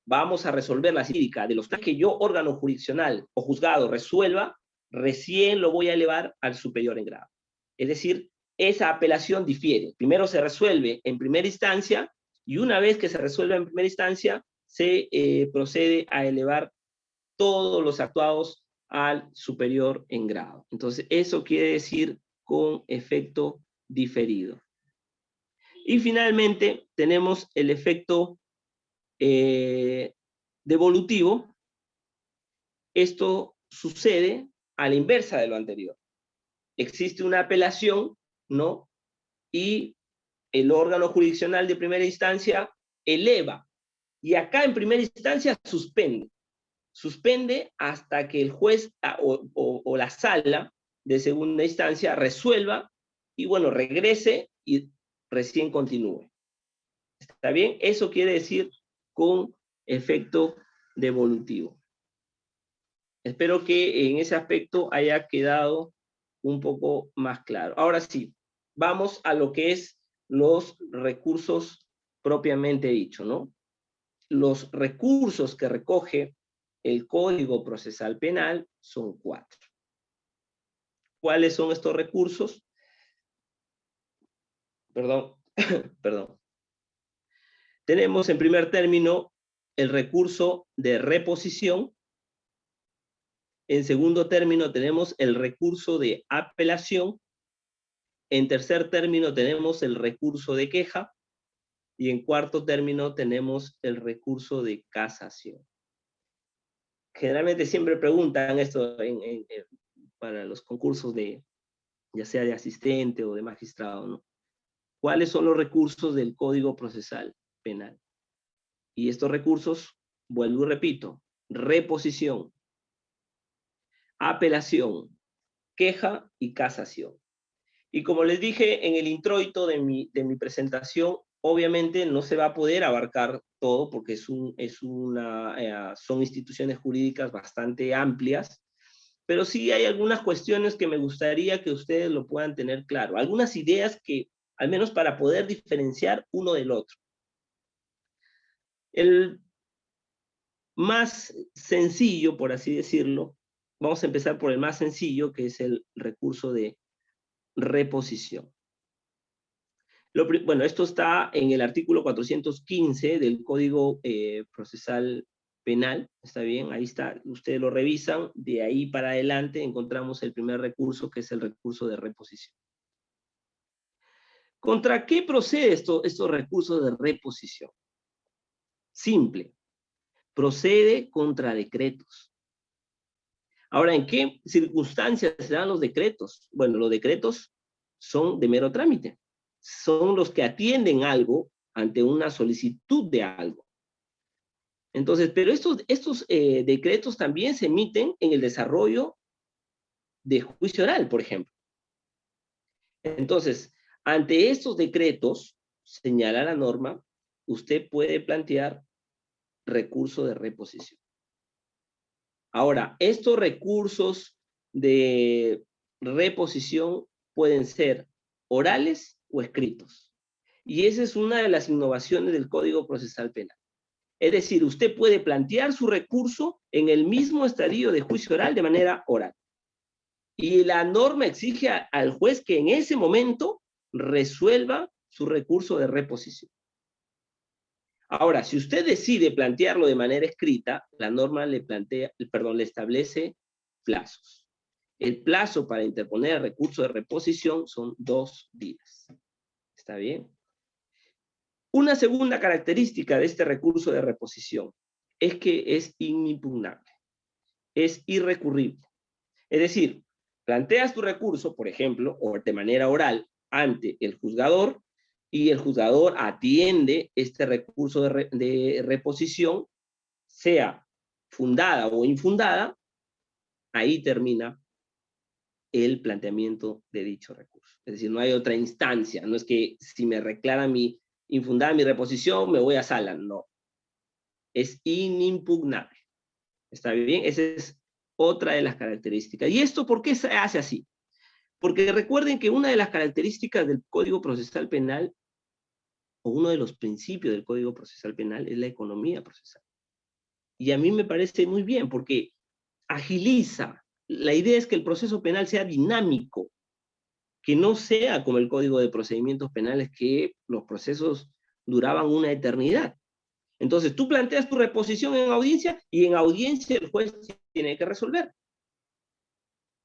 Vamos a resolver la cívica de los que yo, órgano jurisdiccional o juzgado, resuelva, recién lo voy a elevar al superior en grado. Es decir, esa apelación difiere. Primero se resuelve en primera instancia, y una vez que se resuelve en primera instancia, se procede a elevar todos los actuados al superior en grado. Entonces, eso quiere decir con efecto diferido. Y finalmente, tenemos el efecto devolutivo. Esto sucede a la inversa de lo anterior. Existe una apelación, ¿no? Y el órgano jurisdiccional de primera instancia eleva. Y acá en primera instancia suspende. Suspende hasta que el juez o la sala de segunda instancia resuelva y, bueno, regrese y recién continúe. ¿Está bien? Eso quiere decir con efecto devolutivo. Espero que en ese aspecto haya quedado un poco más claro. Ahora sí, vamos a lo que es los recursos propiamente dicho, ¿no? Los recursos que recoge el Código Procesal Penal son 4. ¿Cuáles son estos recursos? Perdón. Tenemos en primer término el recurso de reposición. En segundo término tenemos el recurso de apelación. En tercer término tenemos el recurso de queja. Y en cuarto término tenemos el recurso de casación. Generalmente siempre preguntan esto para los concursos ya sea de asistente o de magistrado, ¿no? ¿Cuáles son los recursos del Código Procesal Penal? Y estos recursos, vuelvo y repito, reposición, apelación, queja y casación. Y como les dije en el introito de mi presentación, obviamente no se va a poder abarcar todo porque son instituciones jurídicas bastante amplias, pero sí hay algunas cuestiones que me gustaría que ustedes lo puedan tener claro, algunas ideas que, al menos para poder diferenciar uno del otro. El más sencillo, por así decirlo, vamos a empezar por el más sencillo, que es el recurso de reposición. Bueno, esto está en el artículo 415 del Código Procesal Penal, ¿está bien? Ahí está, ustedes lo revisan, de ahí para adelante encontramos el primer recurso, que es el recurso de reposición. ¿Contra qué procede estos recursos de reposición? Simple, procede contra decretos. Ahora, ¿en qué circunstancias se dan los decretos? Bueno, los decretos son de mero trámite. Son los que atienden algo ante una solicitud de algo. Entonces, pero estos decretos también se emiten en el desarrollo de juicio oral, por ejemplo. Entonces, ante estos decretos, señala la norma, usted puede plantear recurso de reposición. Ahora, estos recursos de reposición pueden ser orales o escritos. Y esa es una de las innovaciones del Código Procesal Penal. Es decir, usted puede plantear su recurso en el mismo estadio de juicio oral de manera oral. Y la norma exige al juez que en ese momento resuelva su recurso de reposición. Ahora, si usted decide plantearlo de manera escrita, la norma le establece plazos. El plazo para interponer el recurso de reposición son 2 días. ¿Está bien? Una segunda característica de este recurso de reposición es que es inimpugnable, es irrecurrible. Es decir, planteas tu recurso, por ejemplo, o de manera oral, ante el juzgador, y el juzgador atiende este recurso de reposición, sea fundada o infundada, ahí termina el planteamiento de dicho recurso. Es decir, no hay otra instancia, no es que si me reclama infundada mi reposición, me voy a sala, no. Es inimpugnable. ¿Está bien? Esa es otra de las características. ¿Y esto por qué se hace así? Porque recuerden que una de las características del Código Procesal Penal, o uno de los principios del Código Procesal Penal, es la economía procesal. Y a mí me parece muy bien, porque agiliza. La idea es que el proceso penal sea dinámico, que no sea como el Código de Procedimientos Penales, que los procesos duraban una eternidad. Entonces, tú planteas tu reposición en audiencia, y en audiencia el juez tiene que resolver.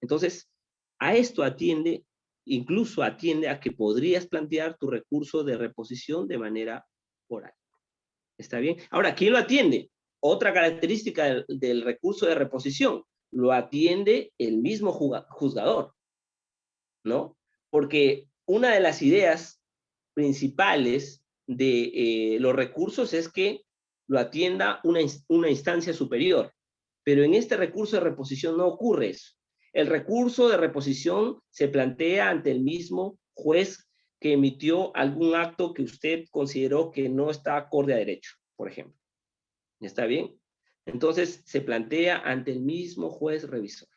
Entonces, a esto atiende, incluso atiende a que podrías plantear tu recurso de reposición de manera oral. ¿Está bien? Ahora, ¿quién lo atiende? Otra característica del recurso de reposición, lo atiende el mismo juzgador, ¿no? Porque una de las ideas principales de los recursos es que lo atienda una instancia superior, pero en este recurso de reposición no ocurre eso. El recurso de reposición se plantea ante el mismo juez que emitió algún acto que usted consideró que no está acorde a derecho, por ejemplo. ¿Está bien? Entonces, se plantea ante el mismo juez revisor.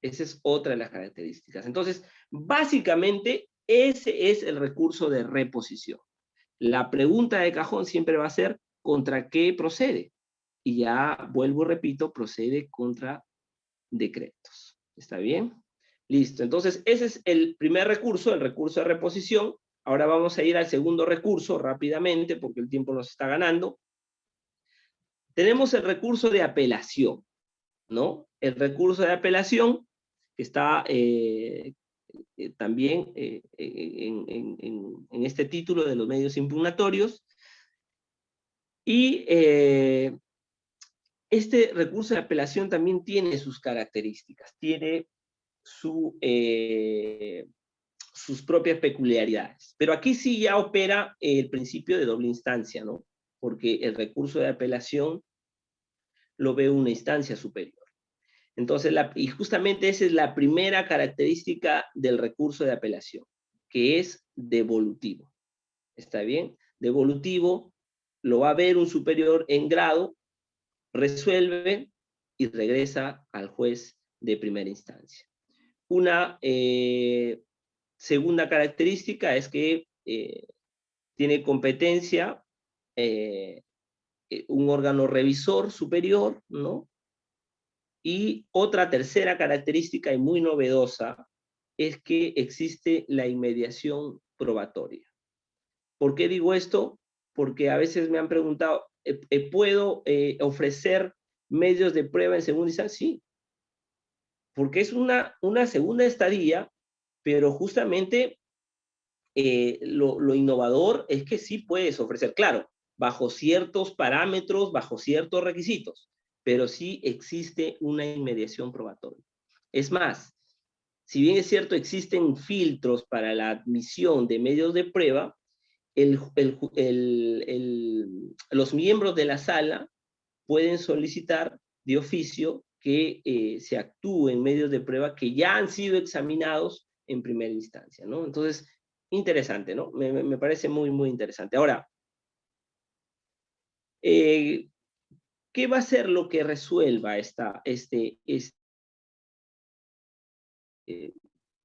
Esa es otra de las características. Entonces, básicamente, ese es el recurso de reposición. La pregunta de cajón siempre va a ser, ¿contra qué procede? Y ya, vuelvo y repito, procede contra decretos. ¿Está bien? Listo. Entonces, ese es el primer recurso, el recurso de reposición. Ahora vamos a ir al segundo recurso rápidamente, porque el tiempo nos está ganando. Tenemos el recurso de apelación, ¿no? El recurso de apelación, que está también en este título de los medios impugnatorios. Y este recurso de apelación también tiene sus características, tiene sus propias peculiaridades. Pero aquí sí ya opera el principio de doble instancia, ¿no? Porque el recurso de apelación lo ve una instancia superior. Entonces, y justamente esa es la primera característica del recurso de apelación, que es devolutivo. ¿Está bien? Devolutivo lo va a ver un superior en grado, resuelve y regresa al juez de primera instancia. Una segunda característica es que tiene competencia un órgano revisor superior, ¿no? Y otra tercera característica y muy novedosa es que existe la inmediación probatoria. ¿Por qué digo esto? Porque a veces me han preguntado, ¿puedo ofrecer medios de prueba en segunda instancia? Sí, porque es una segunda estadía, pero justamente lo innovador es que sí puedes ofrecer, claro, bajo ciertos parámetros, bajo ciertos requisitos, pero sí existe una inmediación probatoria. Es más, si bien es cierto, existen filtros para la admisión de medios de prueba, los miembros de la sala pueden solicitar de oficio que se actúe en medios de prueba que ya han sido examinados en primera instancia, ¿no? Entonces, interesante, ¿no? Me parece muy, muy interesante. Ahora, ¿qué va a ser lo que resuelva este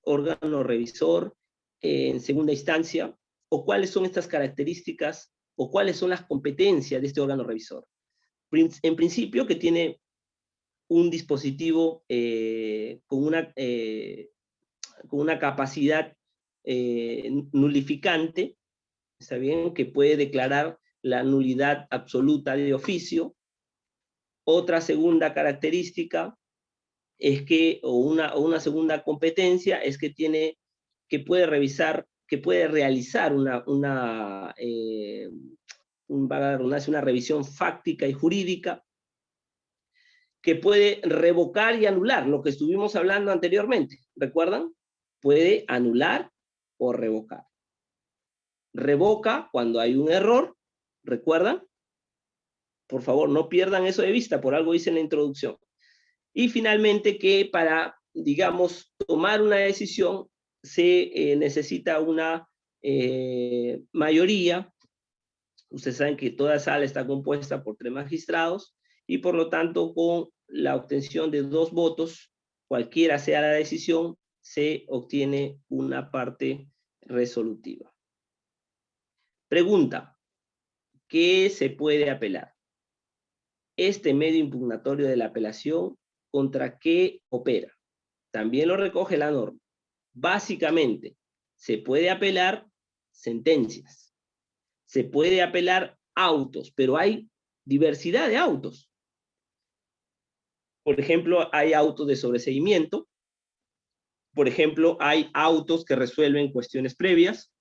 órgano revisor en segunda instancia? ¿O cuáles son estas características o cuáles son las competencias de este órgano revisor? En principio, que tiene un dispositivo con una capacidad nulificante, ¿está bien? Que puede declarar la nulidad absoluta de oficio. Otra segunda característica es que, o una segunda competencia, es que puede realizar una revisión fáctica y jurídica, que puede revocar y anular, lo que estuvimos hablando anteriormente, ¿recuerdan? Puede anular o revocar. Revoca cuando hay un error, ¿recuerdan? Por favor, no pierdan eso de vista, por algo hice en la introducción. Y finalmente que para, digamos, tomar una decisión se necesita una mayoría. Ustedes saben que toda sala está compuesta por 3 magistrados y por lo tanto con la obtención de 2 votos, cualquiera sea la decisión, se obtiene una parte resolutiva. Pregunta: ¿qué se puede apelar? Este medio impugnatorio de la apelación, ¿contra qué opera? También lo recoge la norma. Básicamente, se puede apelar sentencias, se puede apelar autos, pero hay diversidad de autos. Por ejemplo, hay autos de sobreseimiento. Por ejemplo, hay autos que resuelven cuestiones previas.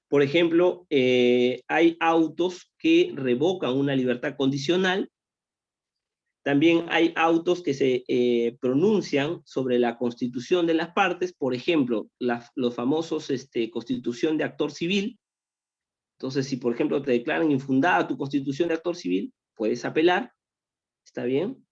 Por ejemplo, hay autos que revocan una libertad condicional. También hay autos que se pronuncian sobre la constitución de las partes. Por ejemplo, los famosos constitución de actor civil. Entonces, si por ejemplo te declaran infundada tu constitución de actor civil, puedes apelar. ¿Está bien?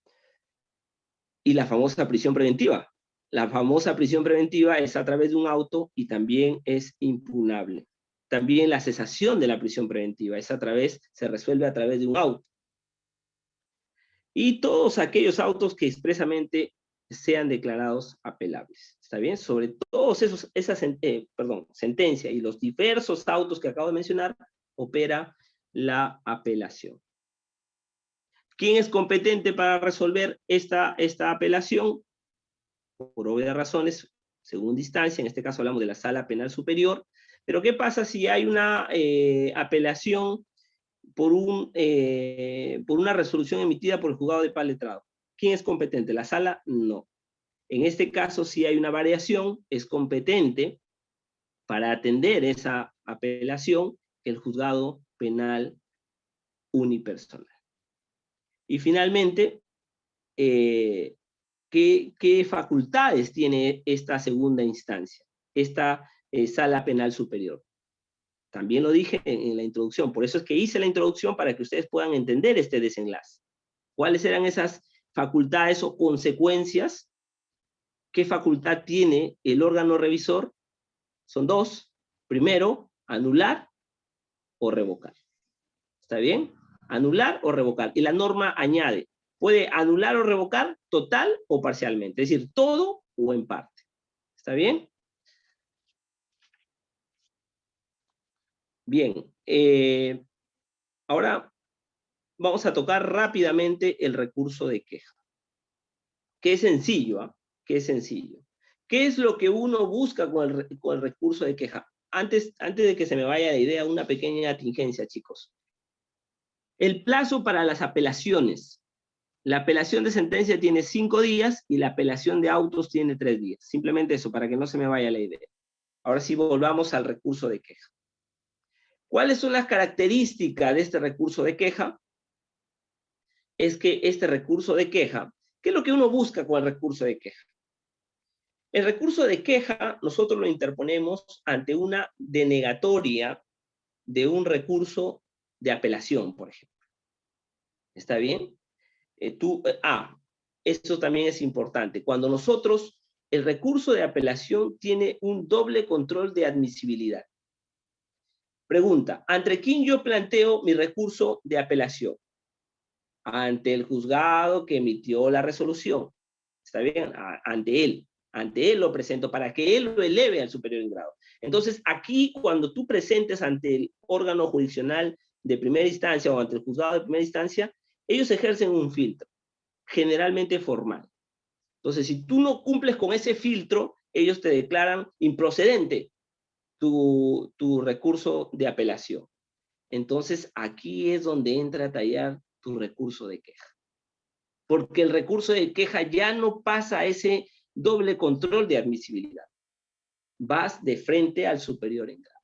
Y la famosa prisión preventiva. La famosa prisión preventiva es a través de un auto y también es impugnable. También la cesación de la prisión preventiva se resuelve a través de un auto. Y todos aquellos autos que expresamente sean declarados apelables. ¿Está bien? Sobre todos esa sentencia y los diversos autos que acabo de mencionar, opera la apelación. ¿Quién es competente para resolver esta apelación? Por obvias razones, segunda instancia, en este caso hablamos de la Sala Penal Superior, pero ¿qué pasa si hay una apelación por una resolución emitida por el juzgado de paz letrado? ¿Quién es competente? ¿La sala? No. En este caso, si hay una variación, es competente para atender esa apelación el juzgado penal unipersonal. Y finalmente, ¿qué facultades tiene esta segunda instancia, esta Sala Penal Superior? También lo dije en la introducción, por eso es que hice la introducción para que ustedes puedan entender este desenlace. ¿Cuáles eran esas facultades o consecuencias? ¿Qué facultad tiene el órgano revisor? Son 2. Primero, anular o revocar. ¿Está bien? Anular o revocar. Y la norma añade, puede anular o revocar total o parcialmente, es decir, todo o en parte. ¿Está bien? Bien, ahora vamos a tocar rápidamente el recurso de queja. Que es sencillo, ¿eh? Que es sencillo. ¿Qué es lo que uno busca con el recurso de queja? Antes de que se me vaya la idea, una pequeña tingencia, chicos. El plazo para las apelaciones. La apelación de sentencia tiene 5 días y la apelación de autos tiene 3 días. Simplemente eso, para que no se me vaya la idea. Ahora sí, volvamos al recurso de queja. ¿Cuáles son las características de este recurso de queja? Es que este recurso de queja, ¿qué es lo que uno busca con el recurso de queja? El recurso de queja nosotros lo interponemos ante una denegatoria de un recurso de apelación, por ejemplo. ¿Está bien? Esto también es importante. Cuando nosotros, el recurso de apelación tiene un doble control de admisibilidad. Pregunta, ¿ante quién yo planteo mi recurso de apelación? Ante el juzgado que emitió la resolución. ¿Está bien? Ante él lo presento para que él lo eleve al superior en grado. Entonces, aquí cuando tú presentes ante el órgano jurisdiccional de primera instancia o ante el juzgado de primera instancia, ellos ejercen un filtro, generalmente formal. Entonces, si tú no cumples con ese filtro, ellos te declaran improcedente tu recurso de apelación. Entonces, aquí es donde entra a tallar tu recurso de queja. Porque el recurso de queja ya no pasa a ese doble control de admisibilidad. Vas de frente al superior en grado.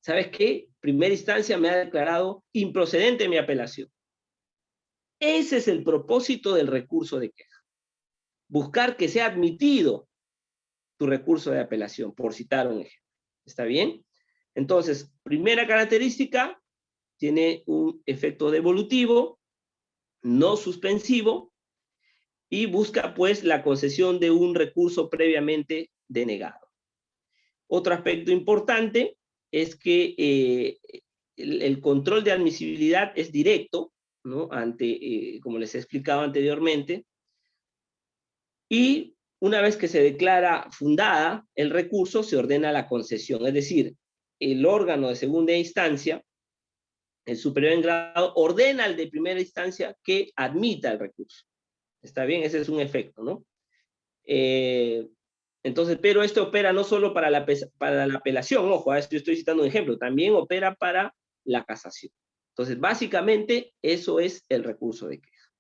¿Sabes qué? Primera instancia me ha declarado improcedente mi apelación. Ese es el propósito del recurso de queja. Buscar que sea admitido tu recurso de apelación, por citar un ejemplo. ¿Está bien? Entonces, primera característica, tiene un efecto devolutivo, no suspensivo, y busca, pues, la concesión de un recurso previamente denegado. Otro aspecto importante es que el control de admisibilidad es directo, ¿no? Como les he explicado anteriormente, y una vez que se declara fundada el recurso, se ordena la concesión, es decir, el órgano de segunda instancia, el superior en grado, ordena al de primera instancia que admita el recurso. ¿Está bien? Ese es un efecto, ¿no? Entonces, pero esto opera no solo para la apelación, ojo, a esto estoy citando un ejemplo, también opera para la casación. Entonces, básicamente, eso es el recurso de queja.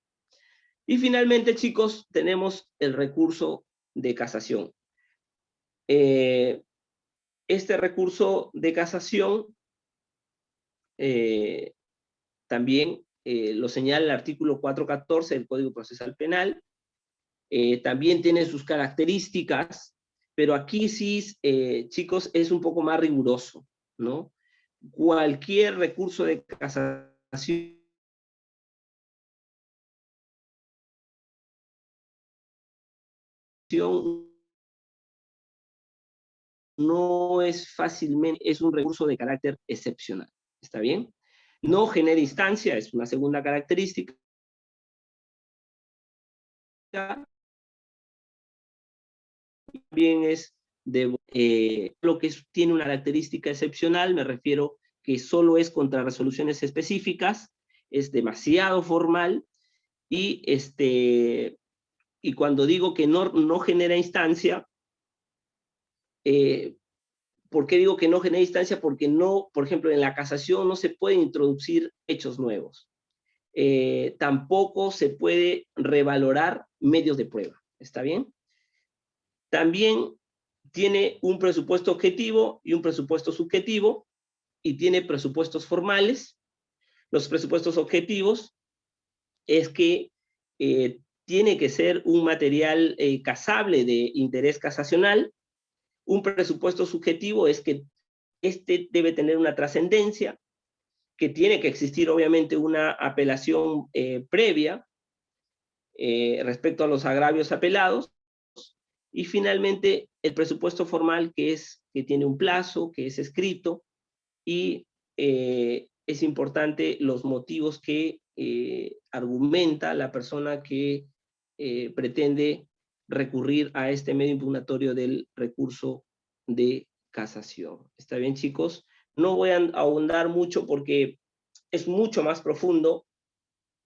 Y finalmente, chicos, tenemos el recurso de casación. Este recurso de casación también lo señala el artículo 414 del Código Procesal Penal. También tiene sus características, pero aquí sí, chicos, es un poco más riguroso, ¿no? Cualquier recurso de casación no es fácilmente, es un recurso de carácter excepcional, ¿está bien? No genera instancia, es una segunda característica. También es lo que tiene una característica excepcional, me refiero que solo es contra resoluciones específicas, es demasiado formal, y, y cuando digo que no genera instancia, ¿por qué digo que no genera instancia? Porque no, por ejemplo, en la casación no se pueden introducir hechos nuevos. Tampoco se puede revalorar medios de prueba, ¿está bien? También tiene un presupuesto objetivo y un presupuesto subjetivo, y tiene presupuestos formales. Los presupuestos objetivos es que tiene que ser un material casable de interés casacional. Un presupuesto subjetivo es que este debe tener una trascendencia, que tiene que existir obviamente una apelación previa respecto a los agravios apelados, y finalmente el presupuesto formal, que tiene un plazo, que es escrito, y es importante los motivos que argumenta la persona que pretende recurrir a este medio impugnatorio del recurso de casación. ¿Está bien, chicos? No voy a ahondar mucho porque es mucho más profundo,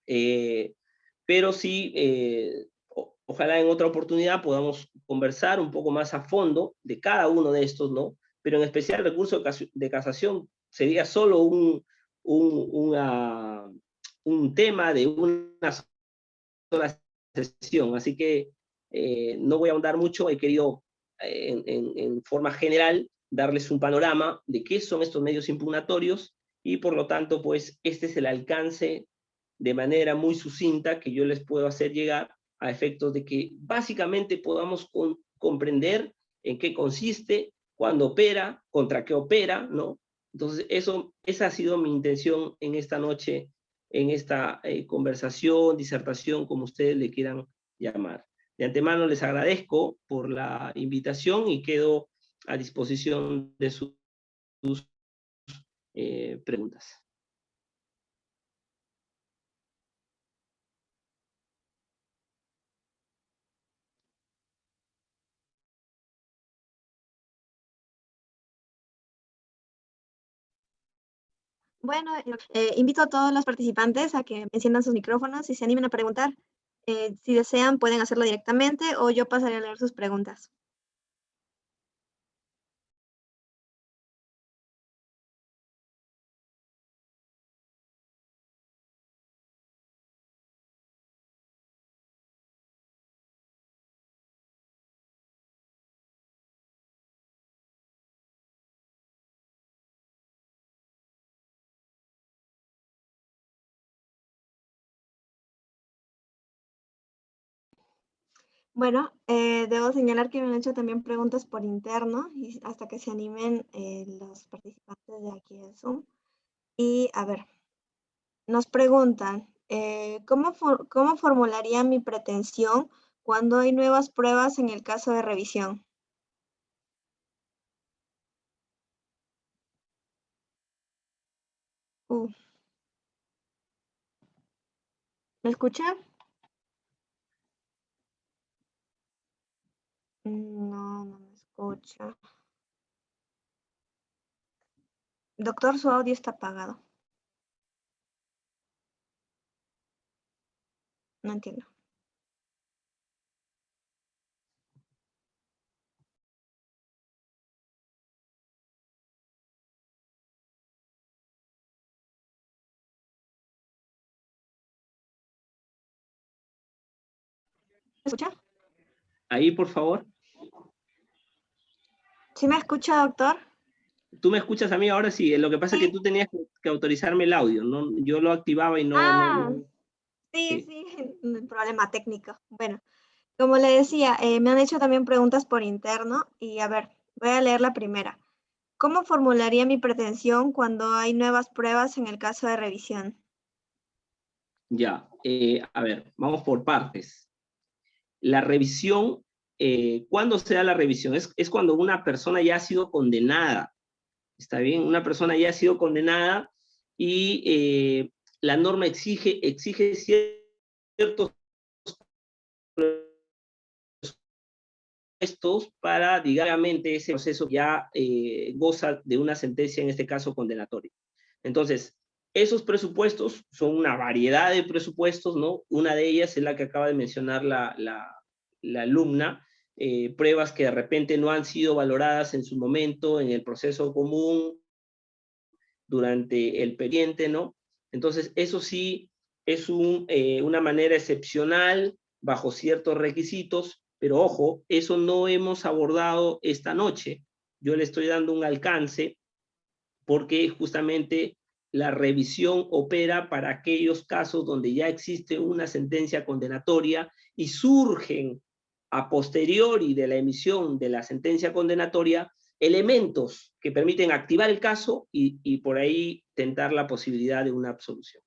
pero sí, ojalá en otra oportunidad podamos conversar un poco más a fondo de cada uno de estos, ¿no? Pero en especial el recurso de casación sería solo un tema de una sola sesión, así que no voy a ahondar mucho, he querido en forma general darles un panorama de qué son estos medios impugnatorios, y por lo tanto, pues este es el alcance de manera muy sucinta que yo les puedo hacer llegar, a efectos de que básicamente podamos comprender en qué consiste, cuándo opera, contra qué opera, ¿no? Entonces, esa ha sido mi intención en esta noche, en esta conversación, disertación, como ustedes le quieran llamar. De antemano les agradezco por la invitación y quedo a disposición de sus preguntas. Bueno, invito a todos los participantes a que enciendan sus micrófonos y se animen a preguntar. Si desean, pueden hacerlo directamente o yo pasaré a leer sus preguntas. Bueno, debo señalar que me han hecho también preguntas por interno y hasta que se animen los participantes de aquí del Zoom. Y a ver, nos preguntan, ¿cómo formularía mi pretensión cuando hay nuevas pruebas en el caso de revisión? Uh, ¿Me escucha? No, no me escucha. Doctor, su audio está apagado. No entiendo. ¿Me escucha? Ahí, por favor. ¿Sí me escucha, doctor? ¿Tú me escuchas a mí ahora? Sí, lo que pasa es que Sí. tú tenías que autorizarme el audio, ¿no? Yo lo activaba y Ah, sí, sí. sí, un problema técnico. Bueno, como le decía, me han hecho también preguntas por interno y a ver, voy a leer la primera. ¿Cómo formularía mi pretensión cuando hay nuevas pruebas en el caso de revisión? Ya, a ver, vamos por partes. La revisión, ¿cuándo se da la revisión? Es cuando una persona ya ha sido condenada, ¿está bien? Una persona ya ha sido condenada y la norma exige ciertos estos para, digamos, ese proceso ya goza de una sentencia, en este caso condenatoria. Entonces, esos presupuestos son una variedad de presupuestos, ¿no? Una de ellas es la que acaba de mencionar la alumna, pruebas que de repente no han sido valoradas en su momento, en el proceso común, durante el pendiente, ¿no? Entonces, eso sí es una manera excepcional, bajo ciertos requisitos, pero ojo, eso no hemos abordado esta noche. Yo le estoy dando un alcance porque justamente la revisión opera para aquellos casos donde ya existe una sentencia condenatoria y surgen a posteriori de la emisión de la sentencia condenatoria elementos que permiten activar el caso y por ahí tentar la posibilidad de una absolución.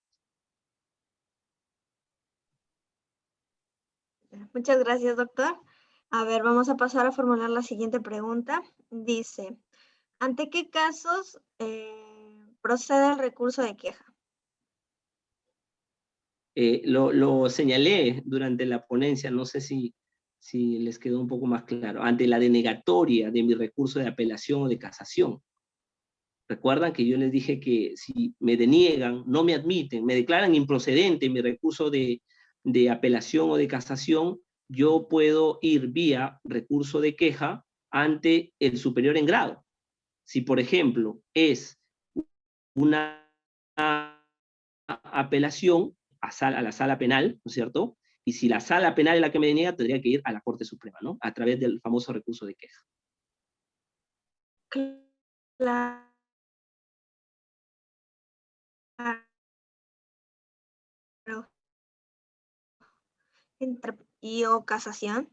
Muchas gracias, doctor. A ver, vamos a pasar a formular la siguiente pregunta. Dice, ¿ante qué casos procede el recurso de queja? Lo señalé durante la ponencia, no sé si les quedó un poco más claro, ante la denegatoria de mi recurso de apelación o de casación. Recuerdan que yo les dije que si me deniegan, no me admiten, me declaran improcedente mi recurso de apelación o de casación, yo puedo ir vía recurso de queja ante el superior en grado. Si, por ejemplo, es una apelación a la sala penal, ¿no es cierto? Y si la sala penal es la que me deniega, tendría que ir a la Corte Suprema, ¿no? A través del famoso recurso de queja. Claro. ¿Y o casación?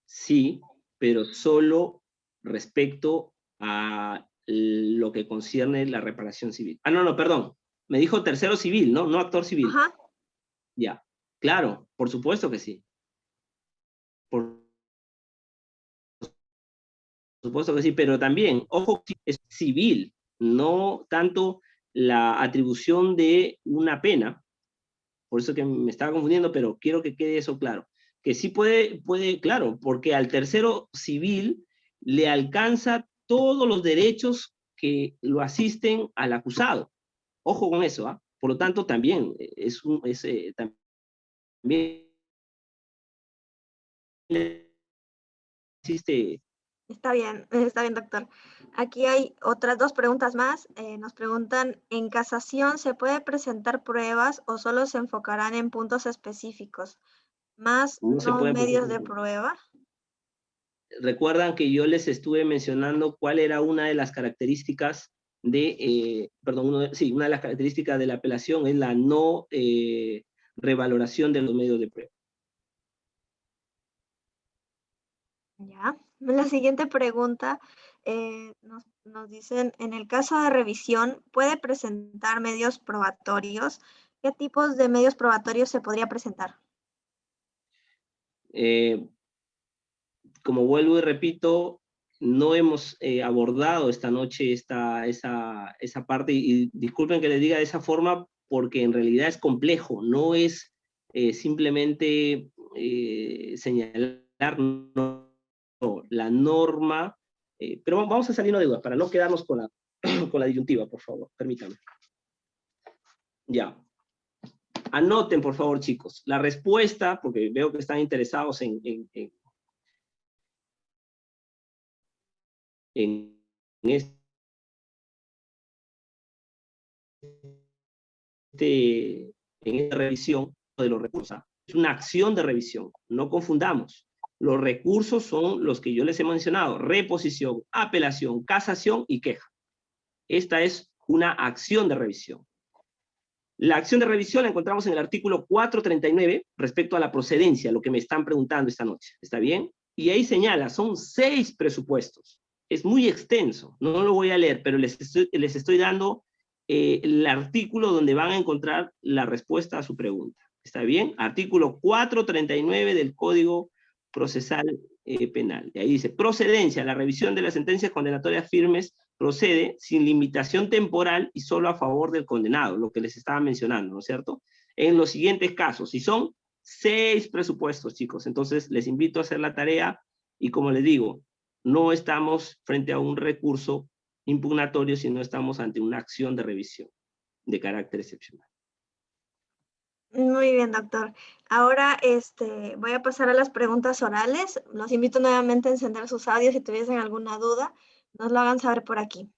Sí, pero solo respecto a lo que concierne la reparación civil. Ah, no, no, perdón. Me dijo tercero civil, ¿no? No actor civil. Ajá. Ya. Claro, por supuesto que sí. Por supuesto que sí, pero también, ojo, es civil, no tanto la atribución de una pena. Por eso que me estaba confundiendo, pero quiero que quede eso claro. Que sí puede, claro, porque al tercero civil le alcanza todos los derechos que lo asisten al acusado. Ojo con eso, ¿ah? Por lo tanto, también también existe. Está bien, doctor. Aquí hay otras dos preguntas más. Nos preguntan, ¿en casación se puede presentar pruebas o solo se enfocarán en puntos específicos, más Se no puede medios presentar. de prueba? Recuerdan que yo les estuve mencionando cuál era una de las características sí, una de las características de la apelación es la no revaloración de los medios de prueba. Ya. La siguiente pregunta nos dicen, en el caso de revisión, ¿puede presentar medios probatorios? ¿Qué tipos de medios probatorios se podría presentar? Eh, Como vuelvo y repito, no hemos abordado esta noche esa parte, y disculpen que les diga de esa forma, porque en realidad es complejo, no es simplemente señalar no, la norma, pero vamos a salirnos de dudas, para no quedarnos con con la disyuntiva, por favor, permítanme. Ya. Anoten, por favor, chicos, la respuesta, porque veo que están interesados en este, en esta revisión de los recursos. Es una acción de revisión, no confundamos. Los recursos son los que yo les he mencionado: reposición, apelación, casación y queja. Esta es una acción de revisión. La acción de revisión la encontramos en el artículo 439 respecto a la procedencia, lo que me están preguntando esta noche. ¿Está bien? Y ahí señala, son 6 presupuestos. Es muy extenso, no lo voy a leer, pero les estoy dando el artículo donde van a encontrar la respuesta a su pregunta. ¿Está bien? Artículo 439 del Código Procesal Penal. Y ahí dice: procedencia, la revisión de las sentencias condenatorias firmes procede sin limitación temporal y solo a favor del condenado, lo que les estaba mencionando, ¿no es cierto? En los siguientes casos, y son 6 presupuestos, chicos, entonces les invito a hacer la tarea, y como les digo, no estamos frente a un recurso impugnatorio, sino estamos ante una acción de revisión de carácter excepcional. Muy bien, doctor. Ahora voy a pasar a las preguntas orales. Los invito nuevamente a encender sus audios si tuviesen alguna duda, nos lo hagan saber por aquí.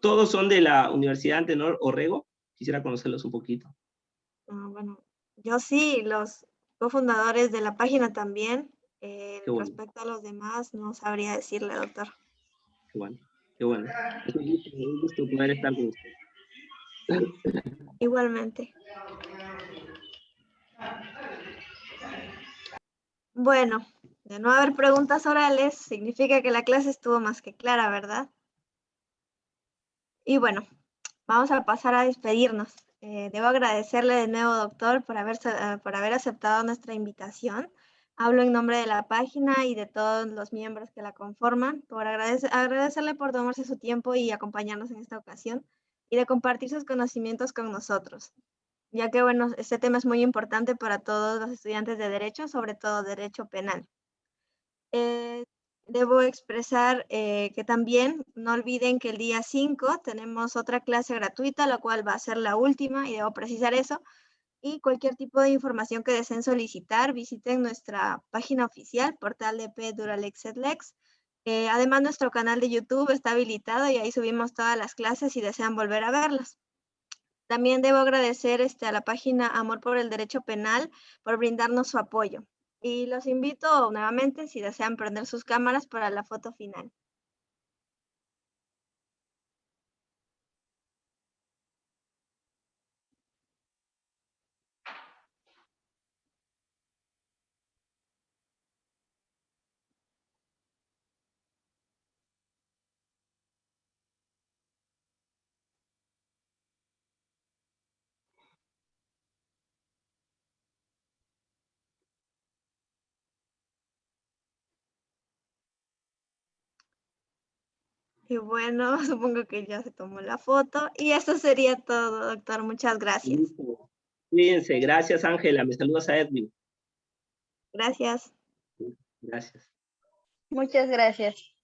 ¿Todos son de la Universidad Antenor Orrego? Quisiera conocerlos un poquito. Bueno, yo sí, los cofundadores de la página también. Qué bueno, Respecto a los demás, no sabría decirle, doctor. qué bueno, qué bueno. Es un gusto poder estar con ustedes. Igualmente. Bueno, de no haber preguntas orales, significa que la clase estuvo más que clara, ¿verdad? Y bueno, vamos a pasar a despedirnos. Debo agradecerle de nuevo, doctor, por haber aceptado nuestra invitación. Hablo en nombre de la página y de todos los miembros que la conforman, por agradecerle por tomarse su tiempo y acompañarnos en esta ocasión, y de compartir sus conocimientos con nosotros, ya que, bueno, este tema es muy importante para todos los estudiantes de Derecho, sobre todo Derecho Penal. Eh, Debo expresar que también no olviden que el día 5 tenemos otra clase gratuita, la cual va a ser la última, y debo precisar eso. Y cualquier tipo de información que deseen solicitar, visiten nuestra página oficial, portal de Duralex. Además, nuestro canal de YouTube está habilitado y ahí subimos todas las clases si desean volver a verlas. También debo agradecer a la página Amor por el Derecho Penal por brindarnos su apoyo. Y los invito nuevamente, si desean, prender sus cámaras para la foto final. Y bueno, supongo que ya se tomó la foto. Y eso sería todo, doctor. Muchas gracias. Listo. Cuídense, gracias Ángela, me saludas a Edwin. Gracias. Gracias. Muchas gracias.